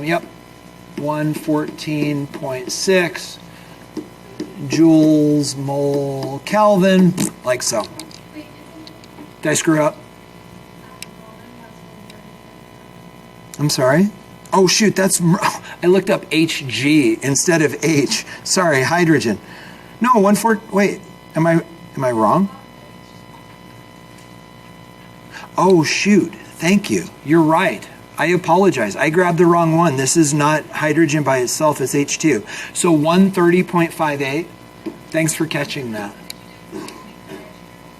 Yep, 114.6 joules mole Kelvin, like so. Did I screw up? I'm sorry? Oh shoot, I looked up Hg instead of H. Sorry, hydrogen. No, wait, am I wrong? Oh shoot, thank you. You're right. I apologize. I grabbed the wrong one. This is not hydrogen by itself, it's H2. So 130.58. Thanks for catching that.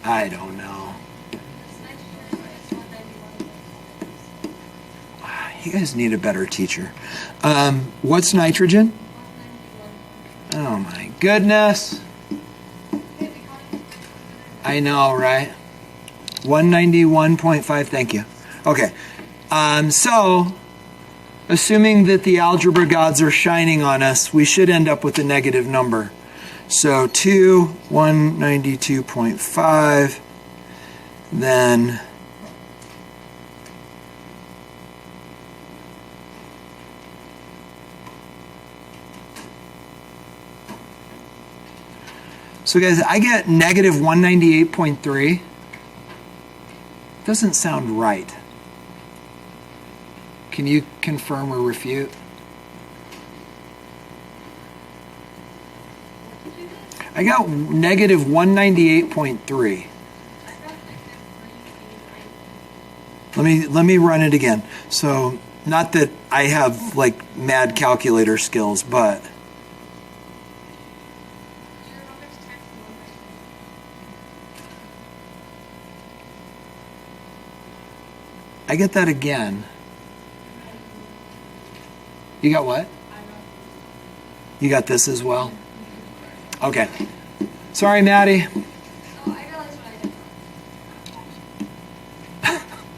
I don't know. You guys need a better teacher. What's nitrogen? Oh my goodness. I know, right? 191.5, thank you. Okay. So, assuming that the algebra gods are shining on us, we should end up with a negative number. So 192.5, then so guys, I get negative 198.3. Doesn't sound right. Can you confirm or refute? I got negative 198.3. Let me run it again. So, not that I have like mad calculator skills, but I get that again. You got what? You got this as well? Okay. Sorry, Maddie.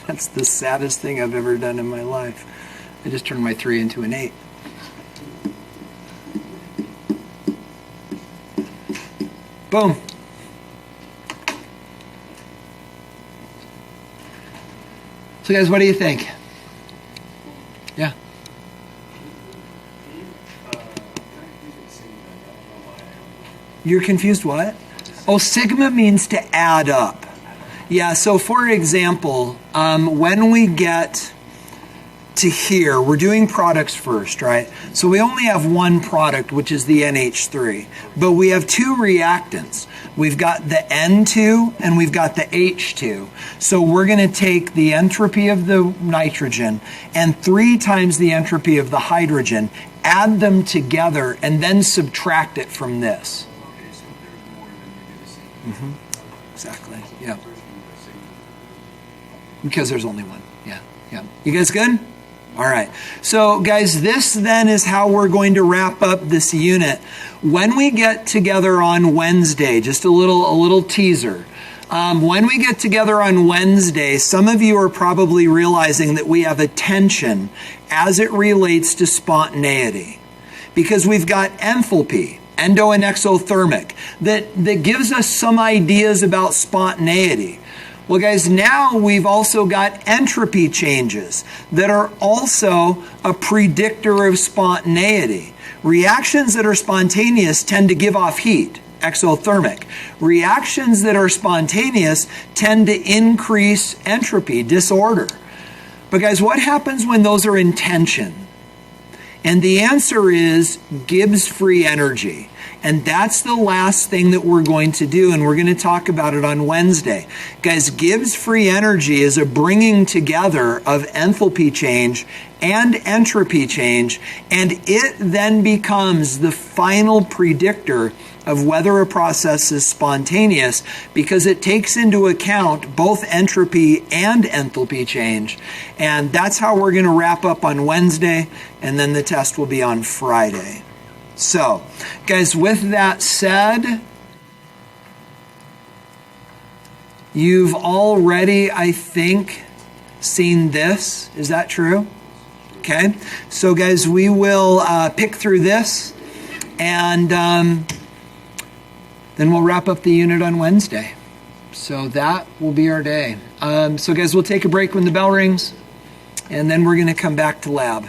That's the saddest thing I've ever done in my life. I just turned my 3 into an 8. Boom. So guys, what do you think? Yeah. You're confused what? Oh, sigma means to add up. Yeah, so for example, when we get to here, we're doing products first, right? So we only have one product, which is the NH3, but we have 2 reactants. We've got the N2 and we've got the H2. So we're going to take the entropy of the nitrogen and 3 times the entropy of the hydrogen, add them together, and then subtract it from this. Okay, so there's more than you're going to see. Exactly, yeah. Because there's only one, yeah. You guys good? All right. So, guys, this then is how we're going to wrap up this unit. When we get together on Wednesday, just a little teaser. When we get together on Wednesday, some of you are probably realizing that we have a tension as it relates to spontaneity. Because we've got enthalpy, endo and exothermic, that gives us some ideas about spontaneity. Well, guys, now we've also got entropy changes that are also a predictor of spontaneity. Reactions that are spontaneous tend to give off heat, exothermic. Reactions that are spontaneous tend to increase entropy, disorder. But guys, what happens when those are in tension? And the answer is Gibbs free energy. And that's the last thing that we're going to do, and we're going to talk about it on Wednesday. Guys, Gibbs free energy is a bringing together of enthalpy change and entropy change, and it then becomes the final predictor of whether a process is spontaneous because it takes into account both entropy and enthalpy change. And that's how we're going to wrap up on Wednesday, and then the test will be on Friday. So, guys, with that said, you've already, I think, seen this. Is that true? Okay. So, guys, we will pick through this, and then we'll wrap up the unit on Wednesday. So that will be our day. So, guys, we'll take a break when the bell rings, and then we're going to come back to lab.